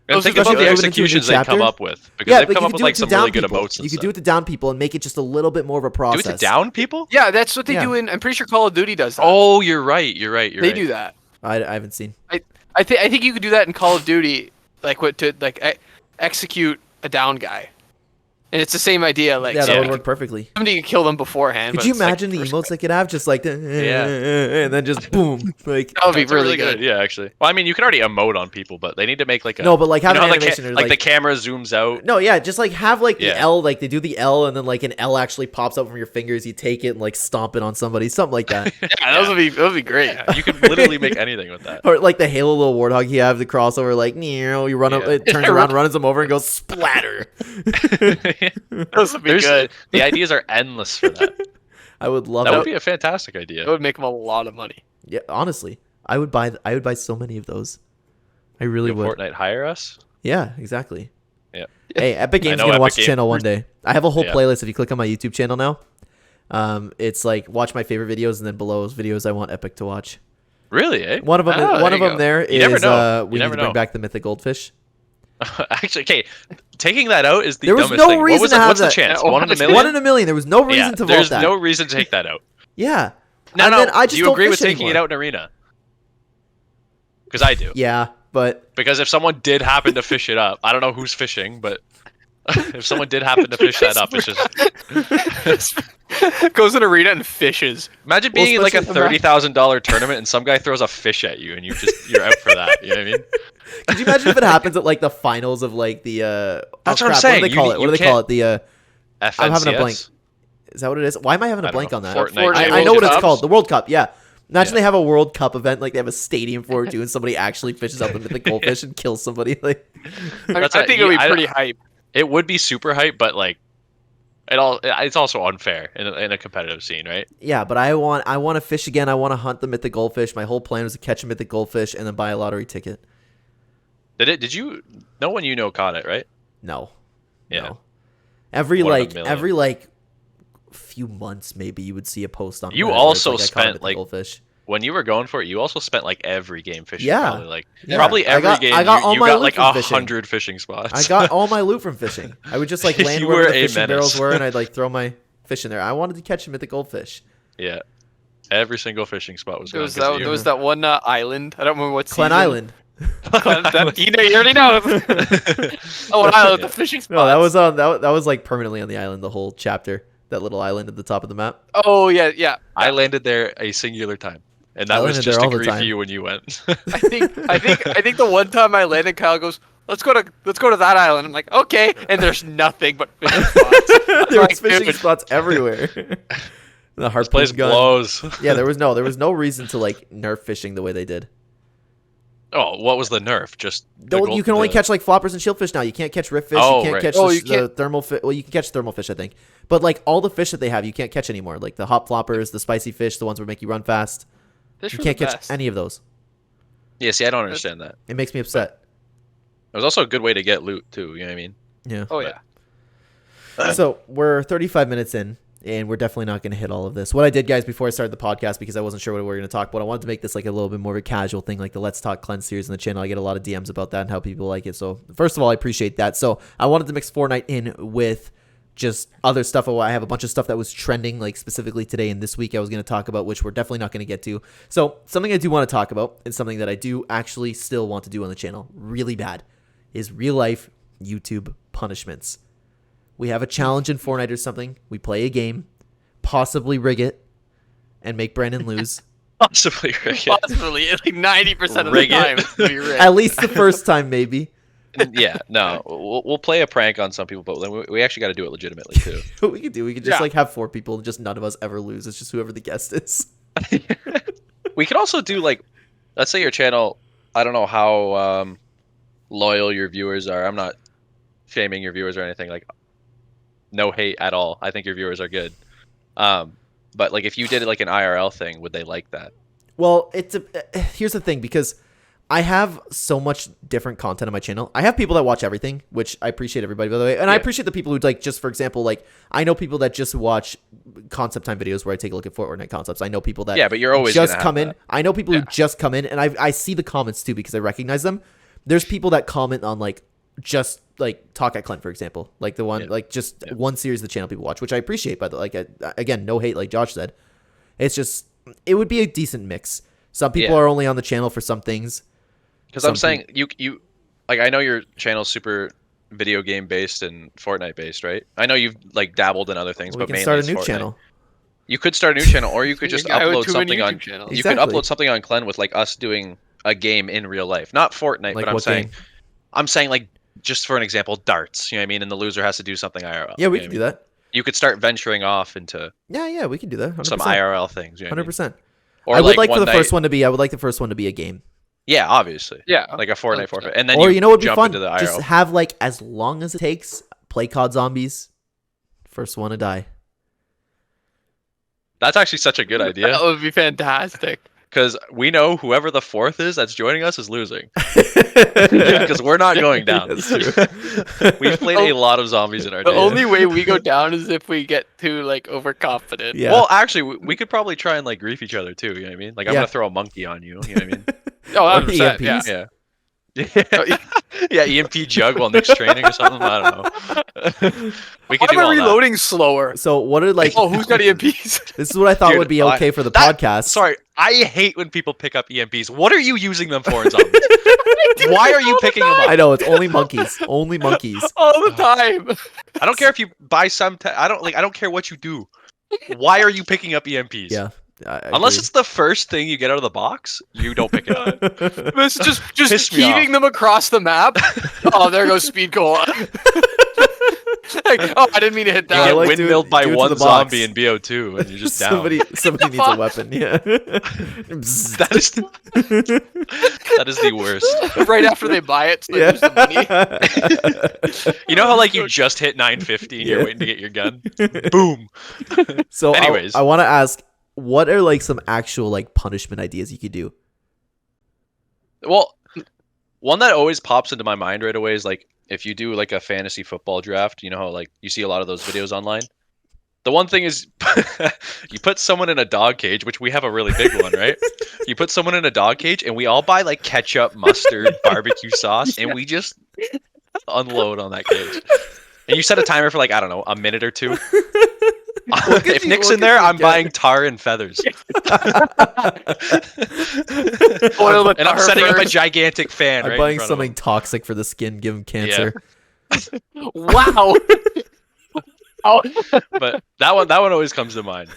And Those think are about especially the if they open into a new executions they come chapter. up with because Yeah, they've but come you up could with do like it to some down really good people. emotes and You could stuff. do it to down people and make it just a little bit more of a Do process. it to down people? Yeah, that's what they Yeah. do in. I'm pretty sure Call of Duty does that. Oh, you're right. You're right. You're they right. do that. I haven't seen. I think you could do that in Call of Duty, like what to like execute a down guy, and it's the same idea. Like Yeah, that somebody would work perfectly. could kill them beforehand. Could but you it's, like, imagine the first- emotes they could have? Just like, and then just boom. Like, That would be That's really good. Yeah, actually. Well, I mean, you can already emote on people, but they need to make like a no, but like have you an know how the animation or like the camera zooms out. No, yeah, just like have like the Yeah. L, like they do the L, and then like an L actually pops up from your fingers. You take it and like stomp it on somebody, something like that. Yeah, that would be great. Yeah, you could literally make anything with that. Or like the Halo little warthog you have the crossover, like you run up, Yeah. it turns around, runs them over, and goes splatter. Those would be There's good. the ideas are endless for that. I would love That it. would be a fantastic It idea. would make them a lot of money. Yeah, honestly, I would buy so many of those. I really Will would. Fortnite hire us? Yeah, exactly. Yeah. Hey, Epic Games know gonna Epic watch the Games- channel one day. I have a whole Yeah. playlist if you click on my YouTube channel now. It's like watch my favorite videos, and then below is videos I want Epic to watch. Really? Eh? One of them, Oh, one there of you them go. there You never is know. we You need never to bring know. back the mythic goldfish. Actually, okay. Taking that out is the There was dumbest no thing. reason what was to it? have What's that. the chance? Yeah, One in a one million? One in a million. There was no reason Yeah, to vault there's that. no reason to take that out. Yeah. No, And no. then I just do you don't agree with fish taking it anymore. out in arena? Because I do. Yeah, but Because if someone did happen to fish it up, I don't know who's fishing, but if someone did happen to fish that up, it's just Goes in arena and fishes. imagine Well, being in like a especially- $30,000 tournament and some guy throws a fish at you and you're out for that. You know what I mean? could you imagine if it happens at like the finals of like the That's oh, what I'm crap, saying. What do they call it? What do they call it? The FNCS? I'm having a blank. Is that what it is? Why am I having I a don't blank know. on that? Fortnite. Fortnite I know World what it's Cups? called. The World Cup. Yeah. Imagine Yeah. they have a World Cup event, like they have a stadium for it, and somebody actually fishes out the mythic goldfish and kills somebody. Like, I That's think it would be pretty hype. It would be super hype, but like, it's also unfair in a competitive scene, right? yeah, but I want to fish again. I want to hunt the mythic goldfish. My whole plan was to catch a mythic goldfish and then buy a lottery ticket. Did you? No one you know caught it, right? No. Yeah. No. Every One in a like million. every like few months maybe you would see a post on You Reddit where also it's like, I caught a spent, mythic like, goldfish. When you were going for it, you also spent like every game fishing. Yeah. Probably, like Yeah. probably I every got- game. I got you all you my got loot like from fishing. 100 fishing spots. I got all my loot from fishing. I would just like land You wherever were the a fishing barrels menace. were and I'd like throw my fish in there. I wanted to catch a mythic goldfish. Yeah. Every single fishing spot was There gone. was 'cause of that. you. There was that one island. I don't remember what Clen season. Island. You already know. Oh, an island with the fishing spots. No, that was on that was like permanently on the island. The whole chapter, that little island at the top of the map. Oh yeah. I landed there a singular time, and I that was landed just there to all the grief time. you when you went. I think the one time I landed, Kyle goes, let's go to that island. I'm like, okay, and there's nothing but fishing spots. There Like, was fishing dude. spots everywhere. The This harpoon place gun. blows. Yeah, there was no reason to like nerf fishing the way they did. Oh, what was the nerf? Just the No, gold- you can only the- catch like floppers and shieldfish now. You can't catch riff fish. Oh, you can't right. catch Oh, the, you can't- the thermal fish. Well, you can catch thermal fish, I think. But like all the fish that they have, you can't catch anymore. Like the hop floppers, the spicy fish, the ones that make you run fast. Fish You were can't the catch best. any of those. Yeah, see, I don't understand that. It makes me upset. It was also a good way to get loot too. You know what I mean? Yeah. Oh yeah. So we're 35 minutes in, and we're definitely not going to hit all of this. What I did, guys, before I started the podcast, because I wasn't sure what we were going to talk about, I wanted to make this like a little bit more of a casual thing, like the Let's Talk Clen series on the channel. I get a lot of DMs about that and how people like it. So first of all, I appreciate that. So I wanted to mix Fortnite in with just other stuff. I have a bunch of stuff that was trending, like specifically today and this week I was going to talk about, which we're definitely not going to get to. So something I do want to talk about, and something that I do actually still want to do on the channel really bad, is real life YouTube punishments. We have a challenge in Fortnite or something. We play a game, possibly rig it, and make Brandon lose. Possibly. Possibly, like 90% of the Rig it. time. It's gonna be rigged. At least the first time, maybe. Yeah, no, we'll play a prank on some people, but then we actually got to do it legitimately too. What we could do, we could just Yeah. like have 4 people and just none of us ever lose. It's just whoever the guest is. We could also do like, let's say your channel. I don't know how loyal your viewers are. I'm not shaming your viewers or anything. Like, no hate at all. I think your viewers are good. But like, if you did it like an IRL thing, would they like that? Well, here's the thing, because I have so much different content on my channel. I have people that watch everything, which I appreciate everybody, by the way. And I Yeah. appreciate the people who like, just for example, like I know people that just watch concept time videos where I take a look at Fortnite concepts. I know people that Yeah, but you're always just gonna have come in. that. I know people who Yeah. just come in, and I see the comments too because I recognize them. There's people that comment on like just like Talk at Clen, for example, like the one like just one series of the channel people watch, which I appreciate. By the like again, no hate, like Josh said. It's just it would be a decent mix. Some people Yeah. are only on the channel for some things. Because I'm Some saying you like, I know your channel's super video game based and Fortnite based, right? I know you've like dabbled in other things, We but can mainly start a it's new Fortnate. channel. You could start a new channel, or you could just You're a guy with upload too many something on. YouTube channels. You could Exactly. upload something on Clen with like us doing a game in real life, not Fortnite, Like but what game? I'm saying like, just for an example, darts. You know what I mean? And the loser has to do something IRL. Yeah, we you know can what I do mean? that. You could start venturing off into Yeah, we can do that. 100%. some IRL things. You know what I mean? 100%. Or I would like for one the night- first one to be. I would like the first one to be a game. Yeah, obviously. Yeah. Like a Fortnite 100%. forfeit, and then Or you know what would be jump fun? into the IRL. Just have like as long as it takes. Play COD Zombies. First one to die. That's actually such a good idea. That would be fantastic. Because we know whoever the fourth is that's joining us is losing. Because we're not going down. That's true. We've played a lot of zombies in our The day. only way we go down is if we get too like overconfident. Yeah. Well, actually, we could probably try and like grief each other too. You know what I mean? Like, I'm Yeah. gonna throw a monkey on you. You know what I mean? Oh, Or 100%. Yeah. EMPs. Yeah. Yeah, EMP jug while Nick's training or something. I don't know. We Why could do am I all that. reloading slower? So what are like? Oh, who's got EMPs? This is what I thought Dude, would be okay for the that- podcast. Sorry, I hate when people pick up EMPs. What are you using them for in zombies? Why are you picking them I up? know it's only monkeys. Only monkeys. All the time. I don't care if you buy some. I don't care what you do. Why are you picking up EMPs? Yeah. I Unless agree. it's the first thing you get out of the box, you don't pick it up. It's just Pissed me heaving them across the map. Oh, there goes speed cola. Like, oh, I didn't mean to hit You I that. get like windmilled do by it to one the box. zombie in BO2, and you're just down. somebody needs a fuck? weapon. Yeah. That is the worst. Right after they buy it, so they lose the money. You know how like you just hit 950 and you're Yeah. waiting to get your gun? Boom. So Anyways. I want to ask, what are like some actual like punishment ideas you could do? Well, one that always pops into my mind right away is like, if you do like a fantasy football draft, you know how like you see a lot of those videos online. The one thing is, you put someone in a dog cage, which we have a really big one, right? You put someone in a dog cage, and we all buy like ketchup, mustard, barbecue sauce, and we just unload on that cage. And you set a timer for like, I don't know, a minute or two. If Nick's in there, I'm buying tar and feathers. And I'm setting up a gigantic fan. I'm right buying in front something toxic for the skin, give him cancer. Wow. Oh. But that one always comes to mind.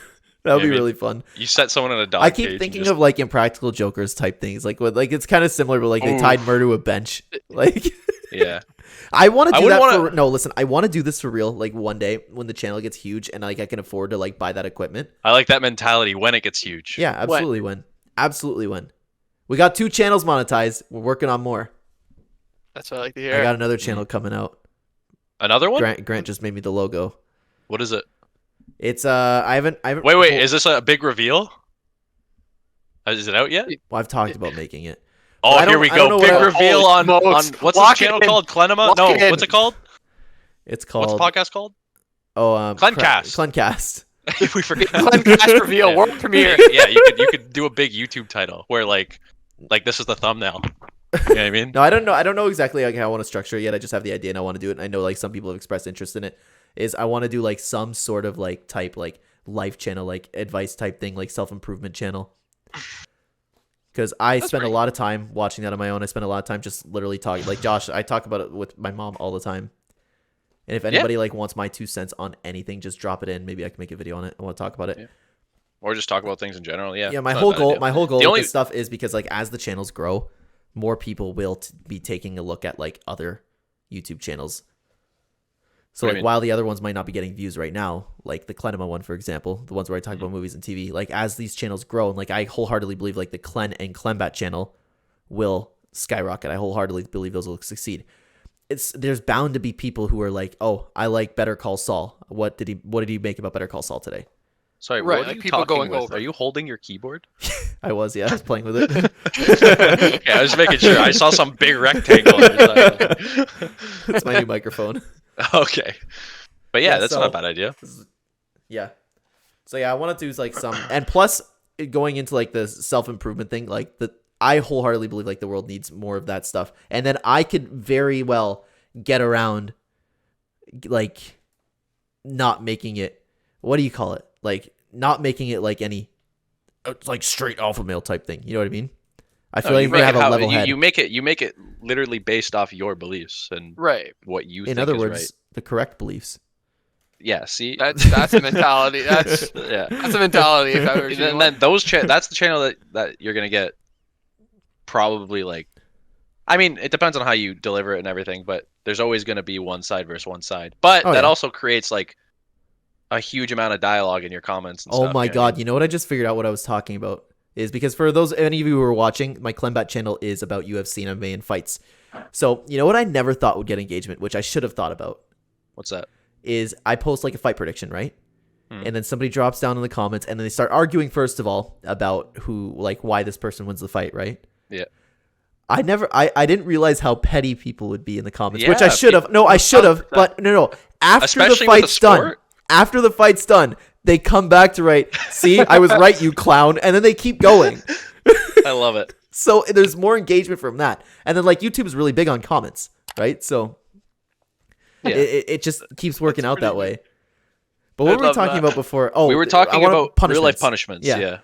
That would be I mean, really fun. You set someone in a dog I cage keep and thinking just- of like Impractical Jokers type things, like it's kind of similar, but like they tied murder to a bench. Like, Yeah. I want to do wouldn't that. wanna- No, listen, I want to do this for real. Like one day when the channel gets huge and like I can afford to like buy that equipment. I like that mentality when it gets huge. Yeah, absolutely. Absolutely when. We got 2 channels monetized. We're working on more. That's what I like to hear. I got another channel coming out. Another one? Grant just made me the logo. What is it? It's I haven't. Wait. Is this a big reveal? Is it out yet? Well, I've talked about making it. Oh, I here we don't know go. what Big I- reveal Holy on smokes. what's Lock this channel it in. called? Clenema? Lock No, it in. what's it called? It's What's called. the podcast called? Oh, Clencast. Clencast. We forgot. Clencast reveal, Yeah. world premiere. Yeah, you could do a big YouTube title where like this is the thumbnail. You know what I mean? No, I don't know. I don't know exactly like how I want to structure it yet. I just have the idea and I want to do it. And I know like some people have expressed interest in it. Is I want to do like some sort of like type like life channel, like advice type thing, like self-improvement channel. Because I spend a lot of time watching that on my own. I spend a lot of time just literally talking. Like Josh, I talk about it with my mom all the time. And if anybody like wants my 2 cents on anything, just drop it in. Maybe I can make a video on it. I want to talk about it. Yeah. Or just talk about things in general. Yeah. Yeah, my Not a whole bad goal, idea. my whole goal The with only- this stuff is because like as the channels grow, more people will be taking a look at like other YouTube channels. So What do like you mean? while the other ones might not be getting views right now, like the Clenema one, for example, the ones where I talk Mm-hmm. about movies and TV, like as these channels grow, and like I wholeheartedly believe like the Clen and Clenbat channel will skyrocket. I wholeheartedly believe those will succeed. There's bound to be people who are like, oh, I like Better Call Saul. What did he make about Better Call Saul today? Sorry, Right, what are like you people talking going with? over. Are you holding your keyboard? I was playing with it. Yeah, I was making sure. I saw some big rectangle. It's my new microphone. Okay. But yeah, Yeah, that's so- not a bad idea. Yeah. So yeah, I want to do like some, and plus going into like the self-improvement thing, like I wholeheartedly believe like the world needs more of that stuff. And then I could very well get around like not making it, what do you call it? Like not making it like any like straight alpha male type thing. You know what I mean? I feel like if we have a level head. You make it literally based off your beliefs and Right. what you In think other is words, right. the correct beliefs. Yeah, see? That's a mentality. That's yeah. a mentality. If I've ever And seen then, one. that's the channel that you're going to get probably like I mean, it depends on how you deliver it and everything, but there's always going to be one side versus one side. But that also creates like a huge amount of dialogue in your comments and Oh stuff. my you know what I god, mean? you know what I just figured out what I was talking about is because for those any of you who are watching, my Clenbat channel is about UFC and MMA and fights. So, you know what I never thought would get engagement, which I should have thought about, What's that? is I post like a fight prediction, right? And then somebody drops down in the comments and then they start arguing first of all about who like why this person wins the fight, right? Yeah. I didn't realize how petty people would be in the comments, which Yeah, I should have. No, I should have, but no. After Especially the with fight's the done, sport. after the fight's done, they come back to write, see, I was right, you clown, and then they keep going. I love it. So there's more engagement from that. And then like YouTube is really big on comments, right? So Yeah. it just keeps working out that way. But I what were we love talking that. about before? Oh, We were I talking wanna- about real life punishments. Yeah.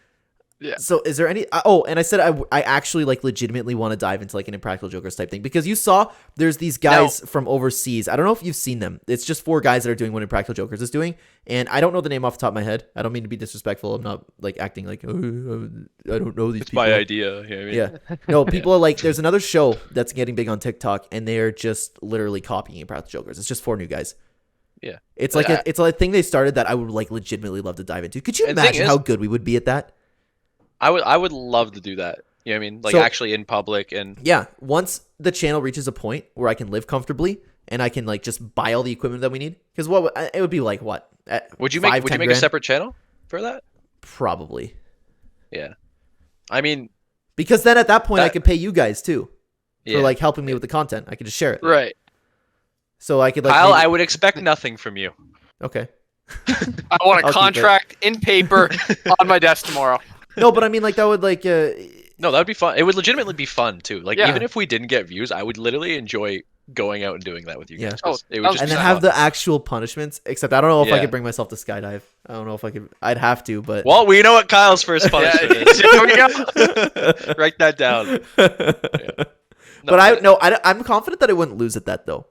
Yeah. So is there any and I said I actually like legitimately want to dive into like an Impractical Jokers type thing because you saw there's these guys from overseas. I don't know if you've seen them. It's just 4 guys that are doing what Impractical Jokers is doing, and I don't know the name off the top of my head. I don't mean to be disrespectful. I'm not like acting like oh, I don't know these It's people. my idea. You know what I mean? Yeah. No, people are like there's another show that's getting big on TikTok and they're just literally copying Impractical Jokers. It's just 4 new guys. Yeah. It's like it's like a thing they started that I would like legitimately love to dive into. Could you And the thing imagine is- how good we would be at that? I would love to do that. You know what I mean? Like So- actually in public and Yeah, once the channel reaches a point where I can live comfortably and I can like just buy all the equipment that we need, because it would be like what? would you 5, make 10 a grand? separate channel for that? Probably, Yeah. I mean, because then at that point I That- could pay you guys too yeah. for like helping me with the content. I could just share it, Right. so I could like. Kyle, maybe- I would expect nothing from you. Okay. I want I'll a keep contract in paper on my desk tomorrow. No, but I mean like that would like No, that would be fun. It would legitimately be fun too. Like Yeah. even if we didn't get views, I would literally enjoy going out and doing that with you Yeah. guys. 'Cause Oh, it would just And be then fun. have the actual punishments. Except I don't know if I Yeah. could bring myself to skydive. I don't know if I could. I'd have to, but. Well, we know what Kyle's first punishment is. There we go. Write that down. But I'm confident that I wouldn't lose at that though.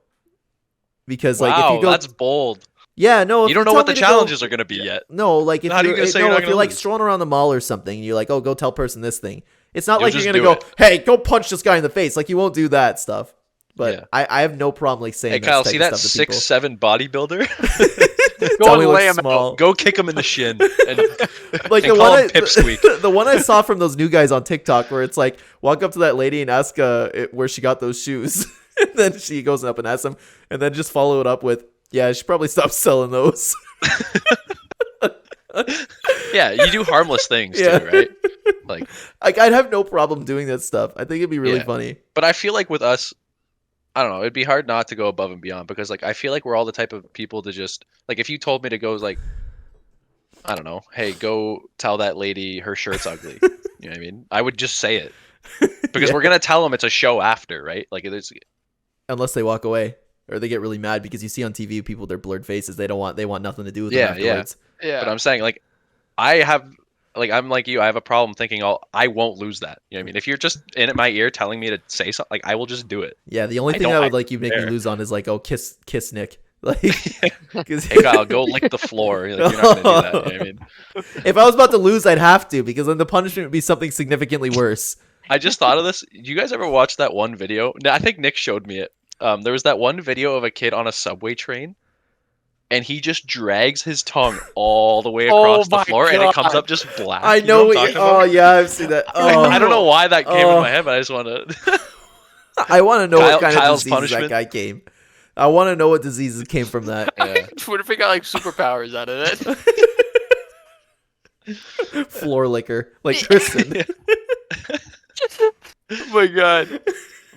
Because like wow, if you go, that's bold. yeah, no, if You don't know tell what the me to go- challenges are going to be yet. No, like if How do you you're, gonna say no, you're not if you're gonna like lose? strolling around the mall or something, and you're like, oh, go tell person this thing. It's not You'll like you're just gonna do go, it. hey, go punch this guy in the face. Like you won't do that stuff. But Yeah. I have no problem like saying. Hey, Kyle, type see of that stuff to people. 6'7" bodybuilder? Tell and me lay what's him out. small. Go kick him in the shin. And Like and the call one, him Pipsqueak. the one I saw from those new guys on TikTok, where it's like, walk up to that lady and ask where she got those shoes, and then she goes up and asks them, and then just follow it up with, yeah, she probably stopped selling those. Yeah, you do harmless things Yeah. too, right? Like, I'd have no problem doing that stuff. I think it'd be really Yeah. funny. but I feel like with us, I don't know, it'd be hard not to go above and beyond because like I feel like we're all the type of people to just like if you told me to go like I don't know, hey, go tell that lady her shirt's ugly. You know what I mean? I would just say it. Because Yeah. we're gonna tell them it's a show after, right? Like it's Unless they walk away or they get really mad because you see on TV people with their blurred faces. They want nothing to do with Yeah, them yeah. afterwards. Yeah. but I'm saying like I'm like you, I have a problem thinking I won't lose that. You know what I mean? If you're just in my ear telling me to say something, like I will just do it. Yeah, the only I thing don't- I I would like you make me care. lose on is like, oh, kiss Nick. Like, 'cause- Hey Kyle, go lick the floor. Like, you're not gonna do that. You know what I mean? if I was about to lose, I'd have to because then the punishment would be something significantly worse. I just thought of this. You guys ever watch that one video? No, I think Nick showed me it. There was that one video of a kid on a subway train, and he just drags his tongue all the way across the my floor, and it comes God. up just black. I You know. what I'm What talking oh about? yeah, I've seen that. Oh, I don't know why that came Oh. in my head, but I just want to. I want to know what kind Kyle's of diseases punishment. that guy came. I want to know what diseases came from that. Yeah. What if we got like superpowers out of it? Floor liquor, like Tristan. Oh my god.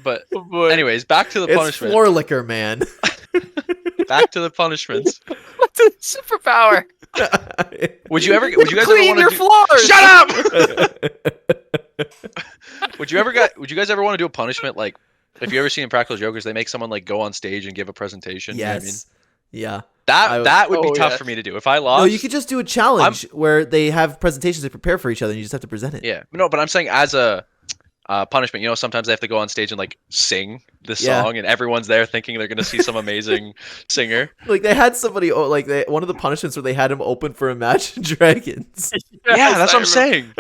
But Oh boy. anyways, back to the It's punishment. floor liquor, man. Back to the punishments. What's a superpower? Would you guys ever Clean want your to floors. Shut up! Would you guys ever want to do a punishment like if you ever see in Practical Jokers, they make someone like go on stage and give a presentation? You know what I mean? Yes. Yeah. That would be Oh, tough yeah. for me to do. If I lost, No, you could just do a challenge where they have presentations they prepare for each other and you just have to present it. Yeah, no, but I'm saying as a punishment, you know, sometimes they have to go on stage and like sing the Yeah. song, and everyone's there thinking they're gonna see some amazing singer. Like they had somebody, one of the punishments where they had him open for Imagine Dragons. Yeah, that's I what I'm saying.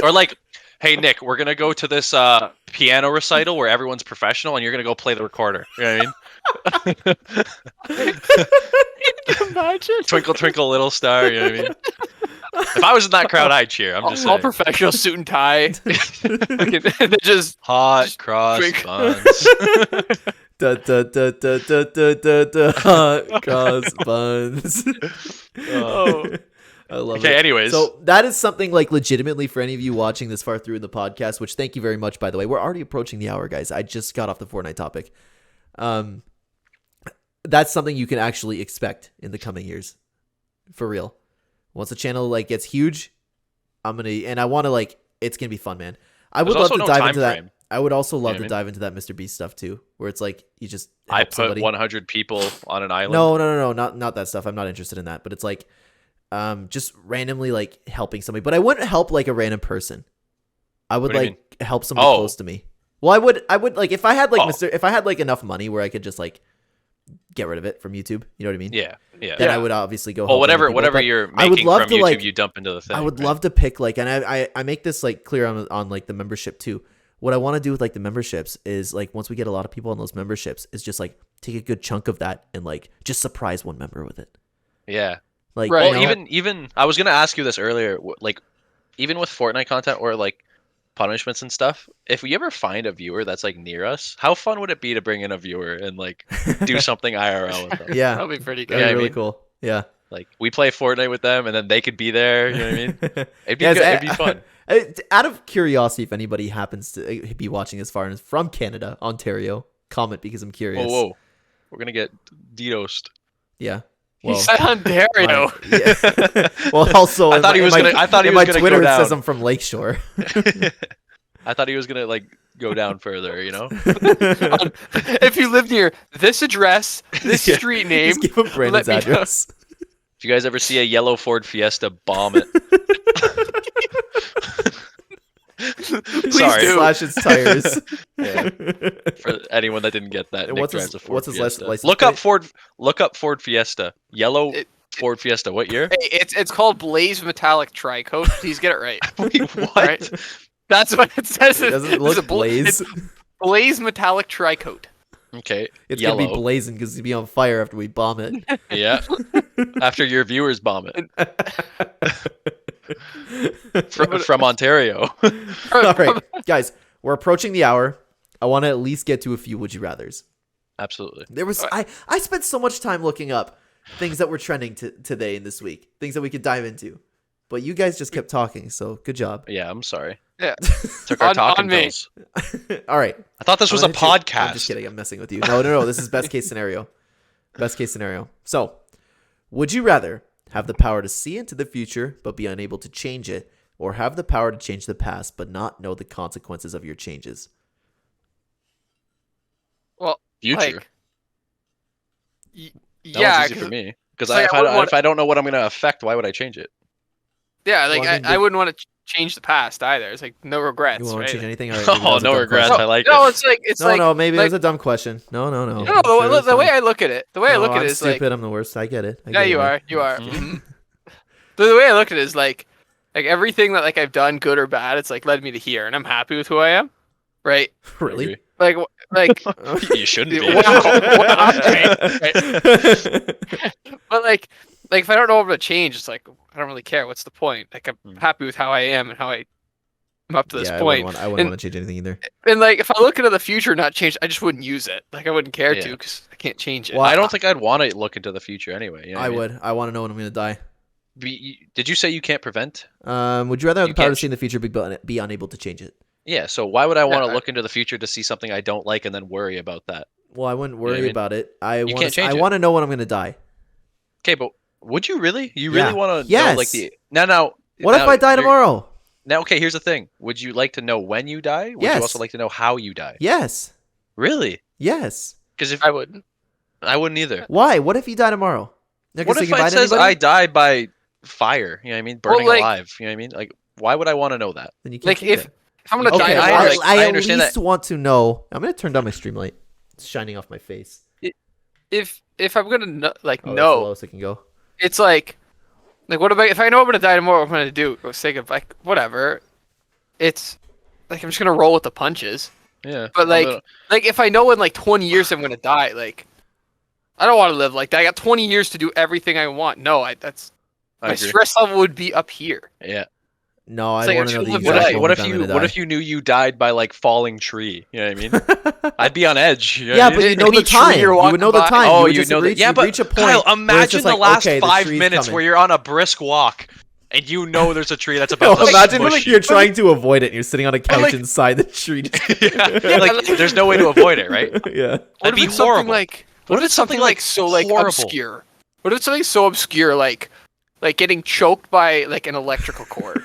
Or like, hey Nick, we're gonna go to this piano recital where everyone's professional, and you're gonna go play the recorder. You know what I mean? Imagine. Twinkle twinkle little star. You know what I mean? If I was in that crowd, I'd cheer. I'm just All saying. professional suit and tie. They just Hot Just cross drink. buns. Da da da da da da da da. Hot cross buns. Oh. I love Okay, it. anyways. So that is something like legitimately for any of you watching this far through in the podcast, which thank you very much, by the way. We're already approaching the hour, guys. I just got off the Fortnite topic. That's something you can actually expect in the coming years. For real. Once the channel like gets huge, I want to it's going to be fun, man. I would There's love also to no dive time into that. frame. I would also love You know to what I mean? dive into that Mr. Beast stuff too, where it's like you just I help put somebody. 100 people on an island. No, not that stuff. I'm not interested in that. But it's like, just randomly like helping somebody. But I wouldn't help like a random person. I would What do you like help somebody Oh. close to me. Well, I would like if I had like Oh. if I had like enough money where I could just like get rid of it from YouTube. You know what I mean? Yeah, yeah. Then Yeah. I would obviously go. Well, help other whatever people, but you're I would making love from to, YouTube, like- you dump into the thing. I would right? love to pick like, and I make this like clear on like the membership too. What I want to do with like the memberships is like once we get a lot of people on those memberships is just like take a good chunk of that and like just surprise one member with it. Yeah. Like Right. Well, you know, even I was gonna ask you this earlier. Like, even with Fortnite content or like punishments and stuff, if we ever find a viewer that's like near us, how fun would it be to bring in a viewer and like do something IRL with them? yeah, that'd be pretty that'd good. be I really mean- cool. Yeah. Like we play Fortnite with them, and then they could be there. You know what I mean? It'd be Guys, good. It'd be fun. Out of curiosity, if anybody happens to be watching this far and is from Canada, Ontario, comment because I'm curious. Whoa, we're gonna get DDoSed. Yeah. He Well, said Ontario. yeah. Well, also, I thought he was gonna. I thought he in was my gonna Twitter go it down. says I'm from Lakeshore. I thought he was gonna like go down further, you know? If you live near this address, this street name, Just give him Brandon's let me know. address. If you guys ever see a yellow Ford Fiesta, bomb it. Please Sorry. do. Slash its tires. Yeah. For anyone that didn't get that, And Nick what's his- drives a Ford what's his Fiesta. license Look up plate? Ford Fiesta. Yellow Ford Fiesta. What year? Hey, it's called Blaze Metallic Tricoat. Please get it right. Wait, what? Right? That's what it says. It doesn't It's look a blaze. It's Blaze Metallic Tricoat. Okay. It's yellow. gonna be blazing because it'll be on fire after we bomb it. Yeah. After your viewers bomb it. From Ontario. All right, guys, we're approaching the hour. I want to at least get to a few would you rather's. Absolutely. There was I spent so much time looking up things that were trending today and this week, things that we could dive into, but you guys just kept talking. So good job. Yeah, I'm sorry. Yeah. Took our On talking me. pills. All right, I thought this was a I'm gonna hit you. podcast. I'm just kidding. I'm messing with you. No. This is best case scenario. Best case scenario. So, would you rather have the power to see into the future but be unable to change it, or have the power to change the past but not know the consequences of your changes? Well, Future. like, That yeah, one's easy for me. Because like, if I don't know what I'm going to affect, why would I change it? yeah, like Well, I mean, I wouldn't want to change the past either. It's like no regrets, You won't right? change anything? All right, maybe that Oh, was a no dumb regrets. question. I like No, it. it's No, like no, maybe it like, was a dumb question. No. no, I'm the, sure it's the way fine. I look at it, the way I look No, at I'm it is stupid. like, I'm the worst. I get it. yeah, you man. are. Mhm. The way I look at it is like everything that like I've done, good or bad, it's like led me to here, and I'm happy with who I am, right? Really? Like You shouldn't be. Wow. But like if I don't know what to change, it's like I don't really care. What's the point? Like I'm happy with how I am and how I'm up to this Yeah, point. I wouldn't want to change anything either. And like if I look into the future, not change, I just wouldn't use it. Like I wouldn't care Yeah. to because I can't change it. Well, I don't think I'd want to look into the future anyway. You know what I mean? would. I want to know when I'm gonna die. Did you say you can't prevent? Would you rather have You the power to can't see in the future but be unable to change it? Yeah, so why would I want to Yeah. look into the future to see something I don't like and then worry about that? Well, I wouldn't You know what I worry mean? about it. I can't want. change I it. want to know when I'm gonna die. Okay, but would you really? You Yeah. really want to Yes. know like the Now What if I die tomorrow? Now, okay, here's the thing. Would you like to know when you die? Would Yes. you also like to know how you die? Yes. Really? Yes. Because if I wouldn't. I wouldn't either. Why? What if you die tomorrow? Not What gonna if say goodbye it to says anybody? I die by fire? You know what I mean? Burning like- alive. You know what I mean? Like, why would I want to know that? Then you can't Like change if it. I'm gonna Okay, die, I well, understand- I I at understand least want to know. I'm gonna turn down my stream light. It's shining off my face. if I'm gonna know, like Oh, that's the no, lowest it can go. it's like what about if I know I'm gonna die tomorrow? What I'm gonna do? Go say goodbye. Like whatever. It's like I'm just gonna roll with the punches. Yeah. But like if I know in like 20 years I'm gonna die, like I don't want to live like that. I got 20 years to do everything I want. No, I my agree. stress level would be up here. Yeah. No, I It's like want to I'm know the just exact living What life. moment if you knew you died by like falling tree? You know what I mean? I'd be on edge. You know Yeah, what I but mean? you know Any the tree time. you're You walking would know the by- time. Oh, you would you just know reach, that. Yeah, you'd but reach a point. Kyle, where it's imagine just the like, last okay, the 5 tree's minutes coming. where you're on a brisk walk and you know there's a tree that's No, about to imagine smush like you. you're trying to avoid it. And you're sitting on a couch like- inside the tree. Yeah, like there's no way to avoid it, right? Yeah. What That'd if be it's something horrible. like what if it's something like so like horrible? obscure? What if it's something so obscure like getting choked by like an electrical cord?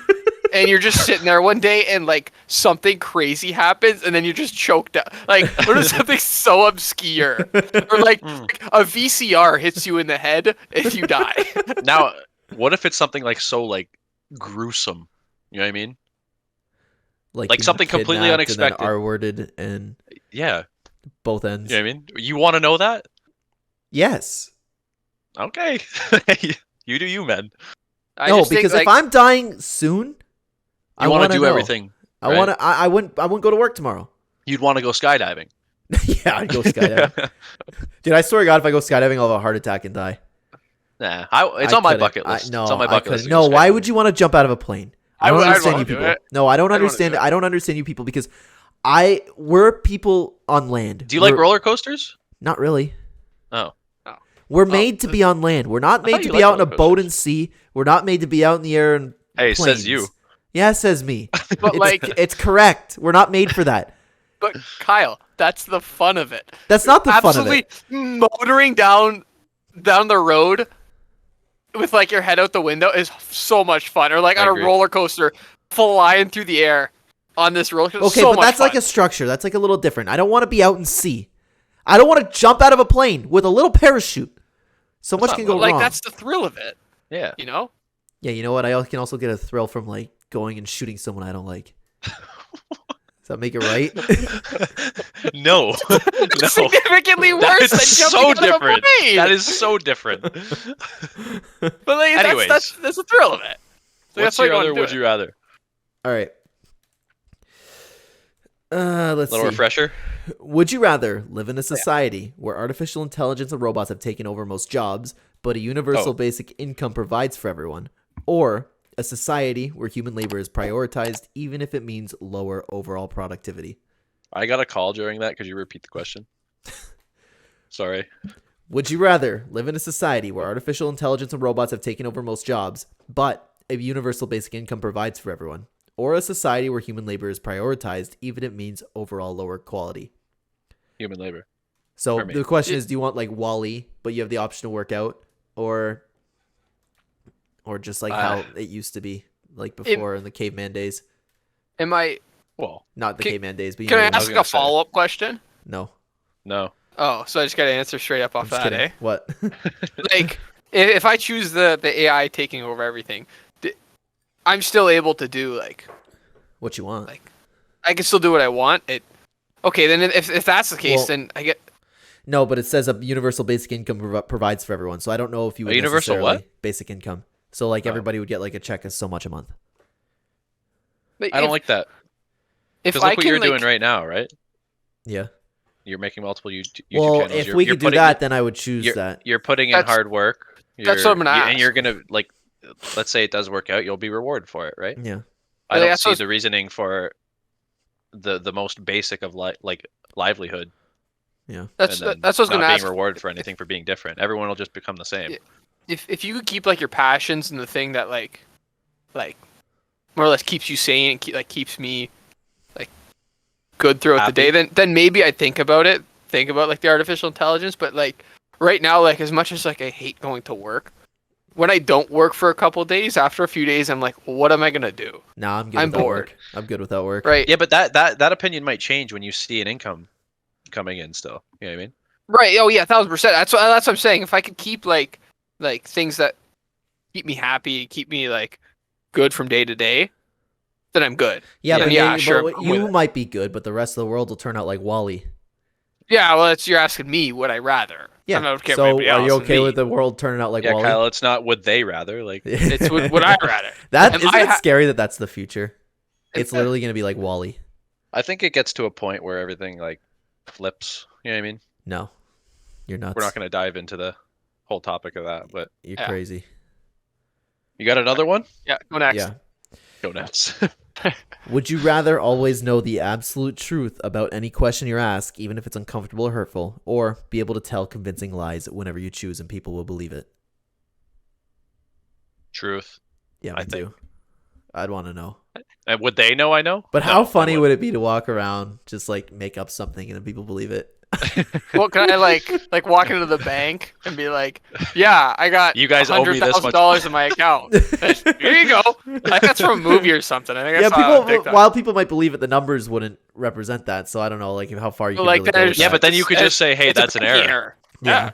And you're just sitting there one day and like something crazy happens and then you're just choked out. Like what if something so obscure? Or like a VCR hits you in the head and you die. Now, what if it's something like so like gruesome? You know what I mean? Like being something completely kidnapped and then unexpected. R-worded and Yeah. both ends. You know what I mean? You want to know that? Yes. Okay. You do you, man. I No, just think, because like, if I'm dying soon, You want to do everything. I right? want to. I wouldn't go to work tomorrow. You'd want to go skydiving. Yeah, I'd go skydiving. Dude, I swear to God, if I go skydiving, I'll have a heart attack and die. Nah, it's I on my couldn't. bucket list. No, it's on my I bucket couldn't. list. to No, go why skydiving. would you want to jump out of a plane? I I don't would- I'd understand wanna you do people. it. No, I don't I'd wanna understand. do it. I don't understand you people because we're people on land. Do you like We're- roller coasters? Not really. Oh. We're made to be on land. We're not I made thought to you be liked out in a roller boat coasters. and sea. We're not made to be out in the air and Hey, planes. says you. Yeah, says me. but like It's correct. We're not made for that. but Kyle, that's the fun of it. That's not the fun of Absolutely it. motoring down the road with like your head out the window is so much fun. Or like I on a agree. roller coaster, flying through the air. on this roller coaster. Okay, so but much that's fun. like a structure. That's like a little different. I don't want to be out in sea. I don't want to jump out of a plane with a little parachute. So much can go like wrong. that's the thrill of it. Yeah. You know? Yeah, you know what? I can also get a thrill from like going and shooting someone I don't like. Does that make it right? No. No. Significantly worse That is than so jumping out of a different. plane. That is so different. But like, Anyways. that's the thrill of it. So What's that's why your you wanna other do would it. you rather? All right. Let's Little see. refresher? Would you rather live in a society where artificial intelligence and robots have taken over most jobs, but a universal basic income provides for everyone, or a society where human labor is prioritized even if it means lower overall productivity? I got a call during that. Could you repeat the question? Sorry. Would you rather live in a society where artificial intelligence and robots have taken over most jobs, but a universal basic income provides for everyone, or a society where human labor is prioritized even if it means overall lower quality? Human labor. So For me. the question is, do you want like Wall-E, but you have the option to work out, or just like how it used to be, like before in the caveman days? Am I? Well, Not the caveman days, but you Can know I what I ask mean. a follow-up question? No. no. Oh, so I just got to answer straight up I'm off just that, kidding. eh? What? Like, if I choose the AI taking over everything, I'm still able to do like What you want? Like, I can still do what I want. Okay, then if that's the case, Well, then I get. No, but it says a universal basic income provides for everyone. So I don't know if you would A universal necessarily what? basic income. So like everybody would get like a check of so much a month. But I don't like that. If Because I look what can you're like, doing right now, right? Yeah. You're making multiple YouTube Well, channels. if You're, we you're could do putting- that, then I would choose you're, that. You're putting in That's- hard work. that's what I'm gonna And ask. you're gonna like, let's say it does work out, you'll be rewarded for it, right? Yeah. I Like, don't that's see what's- the reasoning for the most basic of like livelihood. Yeah. that's and then that's what I was not gonna being ask. rewarded for anything for being different. Everyone will just become the same. Yeah. If you could keep like your passions and the thing that like more or less keeps you sane and keeps me like good throughout the day, then maybe I'd think about it. Think about like the artificial intelligence, but like right now, like as much as like I hate going to work, when I don't work for a couple of days, after a few days, I'm like, what am I gonna do? Nah, I'm good I'm without bored. work. I'm good without work. Right. Yeah, but that opinion might change when you see an income coming in still. You know what I mean? Right. Oh yeah, 1000%. That's what I'm saying. If I could keep like things that keep me happy, keep me like good from day to day, then I'm good. Yeah, but, yeah, maybe, sure, but I'm you with it. might be good, but the rest of the world will turn out like Wall-E. Yeah. Well, you're asking me what I rather. Yeah. I don't care So what anybody are you else, okay me. with the world turning out like Yeah, Wall-E? Kyle, it's not would they rather like. It's what I rather. That And isn't I it scary that that's the future. And- It's literally gonna be like Wall-E. I think it gets to a point where everything like flips. You know what I mean? No, you're nuts. We're not going to dive into the whole topic of that, but You're Yeah. crazy. you got another one? Yeah. Go next. Yeah. Go nuts. Would you rather always know the absolute truth about any question you're asked, even if it's uncomfortable or hurtful, or be able to tell convincing lies whenever you choose and people will believe it? Truth. Yeah, I me think- too. I'd want to know. And would they know I know? But No, how they funny wouldn't. would it be to walk around just like make up something and then people believe it? Well, can I like walk into the bank and be like, yeah, I got You guys owe me this much. $100,000 in my account. Here you go. Like, that's from a movie or something. I think I Yeah, saw it on people. TikTok. While people might believe it, the numbers wouldn't represent that. So I don't know, like how far you But, can like, really go. there's- With Yeah, that. but then you could just say, hey, It's a that's an banking error. Yeah.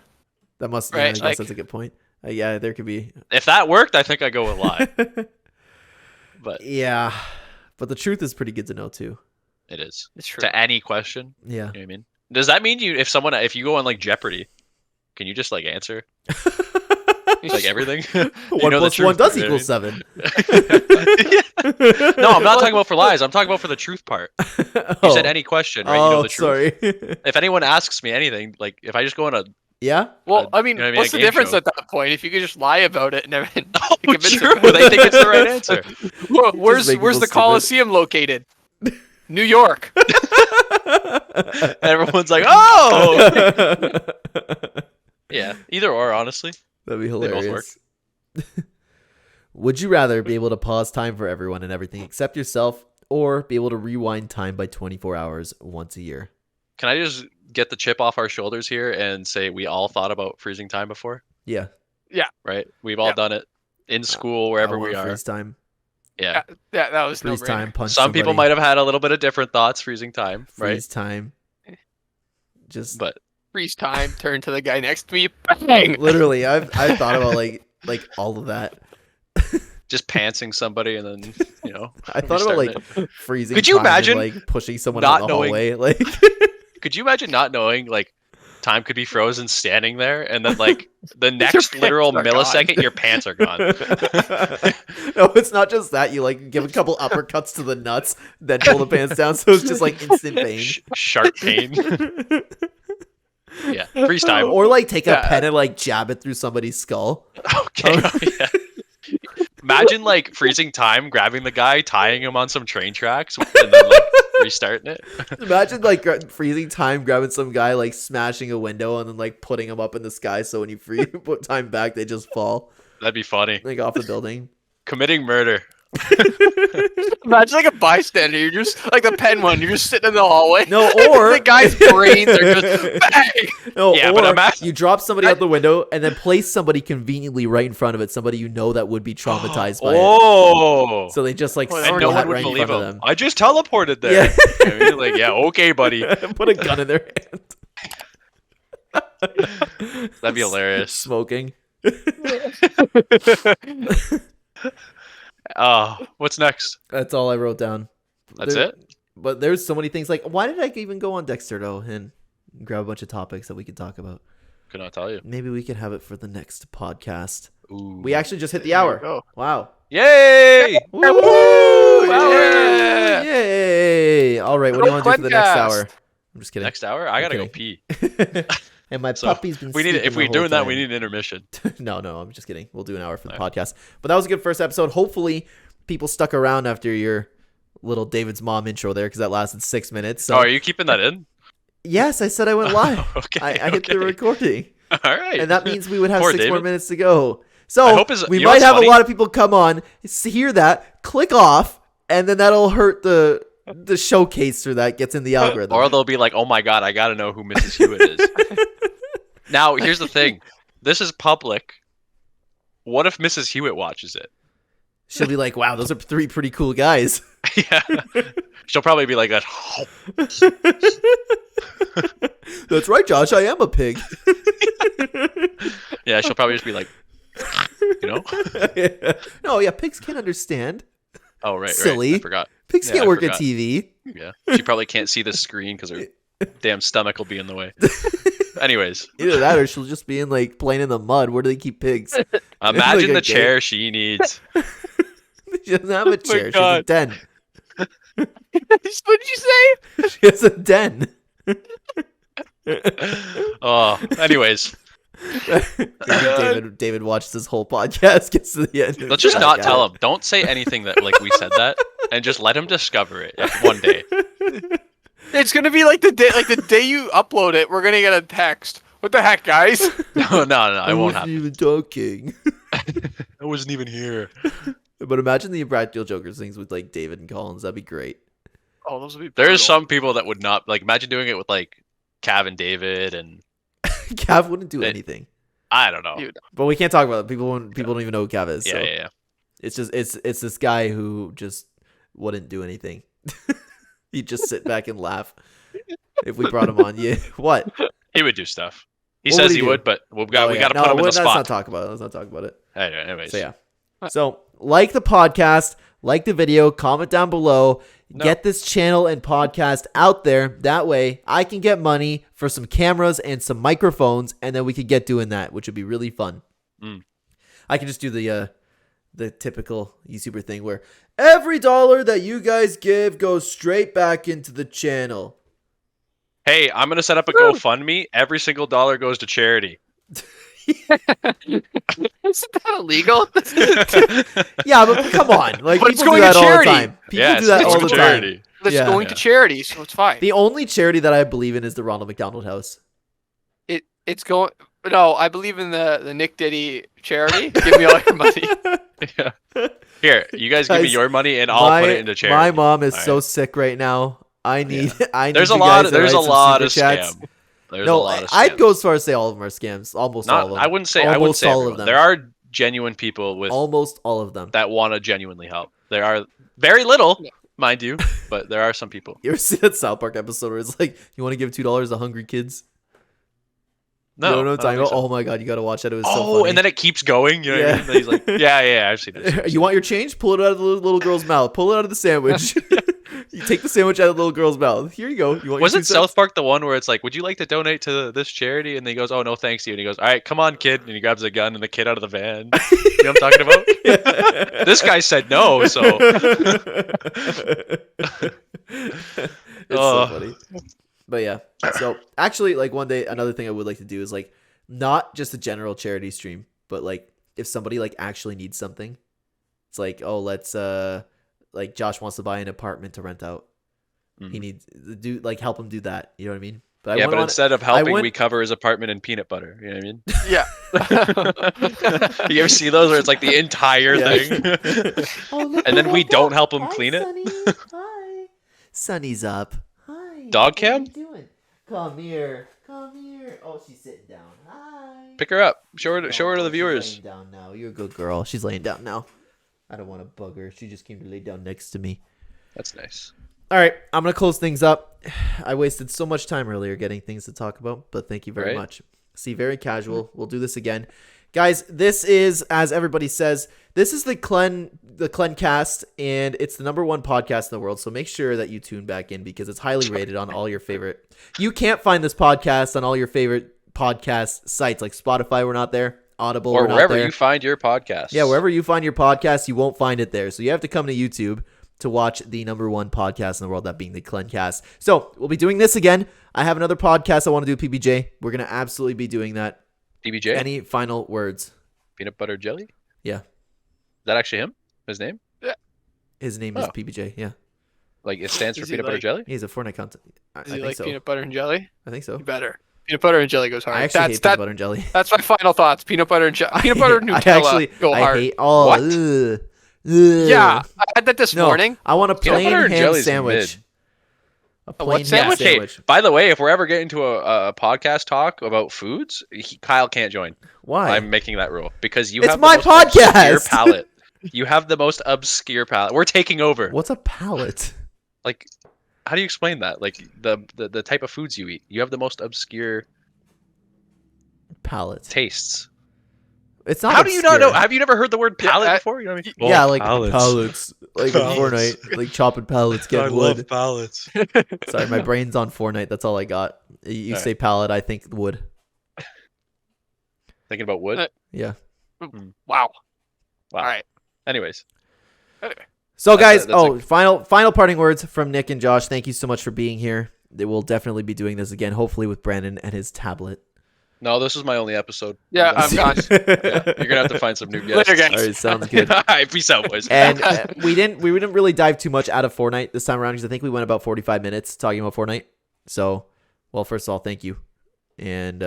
that must. Right, I guess like- that's a good point. Yeah, there could be. If that worked, I think I go with lie. But Yeah, but the truth is pretty good to know too. it is. It's true. To any question. Yeah. You know what I mean? Does that mean if you go on like Jeopardy, can you just like answer like everything? You One know the plus one truth, does you know equal what 7. No, I'm not talking about for lies. I'm talking about for the truth part. You said any question, right? You know the truth. Sorry. If anyone asks me anything, like if I just go on a Yeah. Well, I mean, you know what I mean, what's a the game difference show. at that point? If you could just lie about it and everything. oh, convince true, them. they think it's the right answer. Well, where's make the people stupid. Coliseum located? New York. Everyone's like, oh, yeah. Either or, honestly. That'd be both hilarious. Would you rather be able to pause time for everyone and everything except yourself, or be able to rewind time by 24 hours once a year? Can I just get the chip off our shoulders here and say we all thought about freezing time before, Yeah. right? We've all Yeah. done it in school, wherever I we want are. freeze time. Yeah. That was Freeze no time, punch Some people somebody. might have had a little bit of different thoughts, freezing time, right? Freeze time. Just But Freeze time, turn to the guy next to me, bang! literally, I've thought about like all of that. just pantsing somebody and then, I thought about restarting like it. freezing. Could you time and, imagine like pushing someone not out the knowing- hallway? Like, Could you imagine not knowing, like, time could be frozen standing there, and then, like, the next literal pants are millisecond, your pants are gone. no, it's not just that. You like give a couple uppercuts to the nuts, then pull the pants down, so it's just like instant pain. Sharp pain. Yeah, freeze time. Or like take a Yeah. pen and like jab it through somebody's skull. Okay. Yeah. Imagine like freezing time, grabbing the guy, tying him on some train tracks, and then like restarting it. Imagine like freezing time, grabbing some guy, like smashing a window, and then like putting him up in the sky. So when you put time back, they just fall That'd be funny. like off the building. Committing murder. Imagine like a bystander. You're just like the pen one. You're just sitting in the hallway. No, or the guy's brains are just bang. no, Yeah, or but imagine- you drop somebody out the window and then place somebody convenently right in front of it. Somebody you know that would be traumatized by it. Oh. So they just like And And splat no one would right in believe front him. of them. I just teleported there. Yeah. I mean, like, yeah, okay, buddy. Put a gun in their hand. That'd be hilarious. Smoking. What's next? That's all I wrote down. That's There- it? But there's so many things. Like, why did I even go on Dexter though and grab a bunch of topics that we could talk about? Could not tell you. Maybe we could have it for the next podcast. Ooh. We actually just hit the There you hour. go. Wow. Yay! Woo! Yeah. Yay! All right, what do you want to do for the next Clencast. hour? I'm just kidding. Next hour? I gotta go kidding. pee. And my So, puppy's been. We need sleeping if the we're whole doing that, time. we need an intermission. No, I'm just kidding. We'll do an hour for the All podcast. But that was a good first episode. Hopefully, people stuck around after your little David's mom intro there because that lasted 6 minutes. So Oh, are you keeping that in? yes, I said I went live. Okay. I hit the okay. recording, All right. and that means we would have Poor 6 more David. minutes to go. So I hope his- we you know might what's have funny? a lot of people come on, hear that, click off, and then that'll hurt the showcaser that gets in the algorithm. Or they'll be like, "Oh my god, I gotta know who Mrs. Hewitt is." Now, here's the thing. This is public. What if Mrs. Hewitt watches it? She'll be like, "Wow, those are 3 pretty cool guys." Yeah. She'll probably be like that. That's right, Josh. I am a pig. Yeah, she'll probably just be like, you know? No, yeah, pigs can't understand. Oh, right. Silly. I forgot. Pigs Yeah, can't I work forgot. at TV. Yeah. She probably can't see the screen because her damn stomach will be in the way. Anyways, Either that or she'll just be in like playing in the mud. Where do they keep pigs? imagine a the gate. chair she needs. She doesn't have a chair. She has a God. den. What did you say? She has a den. Oh, anyways, David watches this whole podcast, gets to the end. let's just not tell him. Don't say anything that like we said that, and just let him discover it one day. It's gonna be like the day you upload it. We're gonna get a text. What the heck, guys? No, I won't wasn't happen. even talking. I wasn't even here. But imagine the Impractical Jokers things with like David and Collins. That'd be great. Oh, those would be. There's brutal. some people that would not like. Imagine doing it with like Cav and David, and Cav wouldn't do It- anything. I don't know. Dude. But we can't talk about it. People don't even know who Cav is. Yeah, So yeah. it's just it's this guy who just wouldn't do anything. He'd just sit back and laugh if we brought him on. Yeah. What? He would do stuff. He What says would he he do? would, but we Oh, got yeah. to put him in the let's not spot. talk about it. Let's not talk about it. Anyway, anyways. So yeah. So like the podcast, like the video, comment down below. No. Get this channel and podcast out there. That way I can get money for some cameras and some microphones, and then we could get doing that, which would be really fun. Mm. I can just do the typical YouTuber thing where every dollar that you guys give goes straight back into the channel. Hey, I'm gonna set up a Woo! GoFundMe. Every single dollar goes to charity. Isn't that illegal? Yeah, but come on. Like, But it's people do going to that all the charity. time. People Yeah, do it's that going all to the time. charity. That's Yeah. going to charity, so it's fine. The only charity that I believe in is the Ronald McDonald House. It's going. No, I believe in the Nick Diddy charity. Give me all your money. Yeah. Here, you guys give me Guys, your money, and I'll put it into charity. My mom is All so right. sick right now. I need There's a you lot. guys to There's a write some lot super of chats. scam. There's a No, lot of I'd scams. go as far as say all of them are scams. Almost all of them. I wouldn't say. I wouldn't Almost say all everyone. of them. There are genuine people with Almost all of them. that want to genuinely help. There are very little, Yeah. mind you, but there are some people. You ever see that South Park episode where it's like, you want to give $2 to hungry kids? No, You don't know what I'm I talking don't about? think so. Oh my god, you gotta watch that. It was so Oh, funny. and then it keeps going. You know what I mean? And he's like, yeah, I've seen it. You want your change? Pull it out of the little girl's mouth. Pull it out of the sandwich. You take the sandwich out of the little girl's mouth. Here you go. You want Was your it 2 South cents? Park the one where it's like, would you like to donate to this charity? And he goes, oh, no, thanks to you. And he goes, all right, come on, kid. And he grabs a gun and the kid out of the van. You know what I'm talking about? This guy said no, so. It's so funny. But yeah. So actually, like one day, another thing I would like to do is like not just a general charity stream, but like if somebody like actually needs something, it's like, oh, let's like Josh wants to buy an apartment to rent out. He needs do like help him do that. You know what I mean? But Yeah, but instead of helping, went- we cover his apartment in peanut butter. You know what I mean? Yeah. You ever see those where it's like the entire Yeah. thing? Oh, look And then who we woke don't up. help him Hi, clean it? Sonny. Hi. Sonny's up. Hi. Dog What cam? are you doing? Come here. Come here. Oh, she's sitting down. Hi. Pick her up. Show her to the She's viewers. laying down now. You're a good girl. She's laying down now. I don't want to bug her. She just came to lay down next to me. That's nice. All right, I'm going to close things up. I wasted so much time earlier getting things to talk about, but thank you very Right. much. See, very casual. We'll do this again. Guys, this is, as everybody says, this is the Clencast, and it's the #1 podcast in the world, so make sure that you tune back in because it's highly rated on all your favorite. You can't find this podcast on all your favorite podcast sites, like Spotify, we're not there. Audible, Or we're not wherever there. you find your podcast. Yeah, wherever you find your podcast, you won't find it there. So you have to come to YouTube to watch the #1 podcast in the world, that being the Clencast. So we'll be doing this again. I have another podcast I want to do, PBJ. We're going to absolutely be doing that. DBJ? Any final words? Peanut butter jelly? Yeah. Is that actually him? His name? His name is Oh. PBJ. Yeah. Like it stands for Is he peanut butter like- jelly? He's a Fortnite content. I Does he think like so. peanut butter and jelly? I think so. You better. Peanut butter and jelly goes hard. I actually that's hate peanut butter and jelly. That's my final thoughts. Peanut butter and jelly. Peanut butter and I Nutella actually, go I hard. hate all. What? Yeah, I had that this No, morning. I want a Peanut plain butter and ham jelly's sandwich. mid. A what plain ham sandwich? Hey, sandwich. by the way, if we're ever getting to a podcast talk about foods, Kyle can't join. Why? I'm making that rule because you It's have my the most obscure podcast! palate. You have the most obscure palate. We're taking over. What's a palate? Like, how do you explain that? Like the type of foods you eat. You have the most obscure Palate. tastes. It's not. How do you not know? obscure. Have you never heard the word palate I- before? You know what I mean? Yeah, Oh, like pallets. pallets. Like in Pallets. Fortnite, like chopping pallets, getting wood. pallets. Sorry, my brain's on Fortnite. That's all I got. You All say pallet, I think wood. Thinking about wood. Yeah. Wow. Wow. All right. Anyways, So That's guys, final parting words from Nick and Josh. Thank you so much for being here. They will definitely be doing this again, hopefully with Brandon and his tablet. no, this is my only episode. Yeah, I'm gone. Yeah, you're gonna have to find some new guests. Later, guys. All right, sounds good. All right, peace out, boys. And we didn't really dive too much out of Fortnite this time around because I think we went about 45 minutes talking about Fortnite. So, well, first of all, thank you. And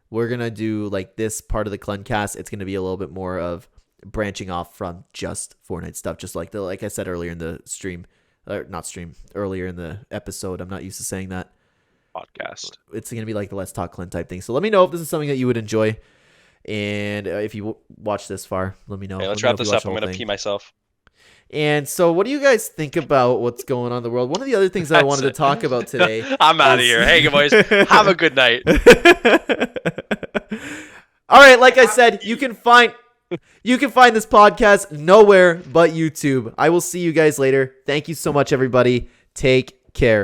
we're gonna do like this part of the Clencast. It's gonna be a little bit more of branching off from just Fortnite stuff, just like I said earlier in the stream, or not stream, earlier in the episode. I'm not used to saying that. Podcast. It's gonna be like the Let's Talk Clen type thing. So let me know if this is something that you would enjoy. And if you watch this far, let me know. Okay, let's Let me know wrap if you this watch up. the I'm whole gonna thing. pee myself. And so, what do you guys think about what's going on in the world? One of the other things that I wanted to talk about today. I'm out of is- here. Hey, boys, have a good night. All right, like I said, you can find this podcast nowhere but YouTube. I will see you guys later. Thank you so much, everybody. Take care.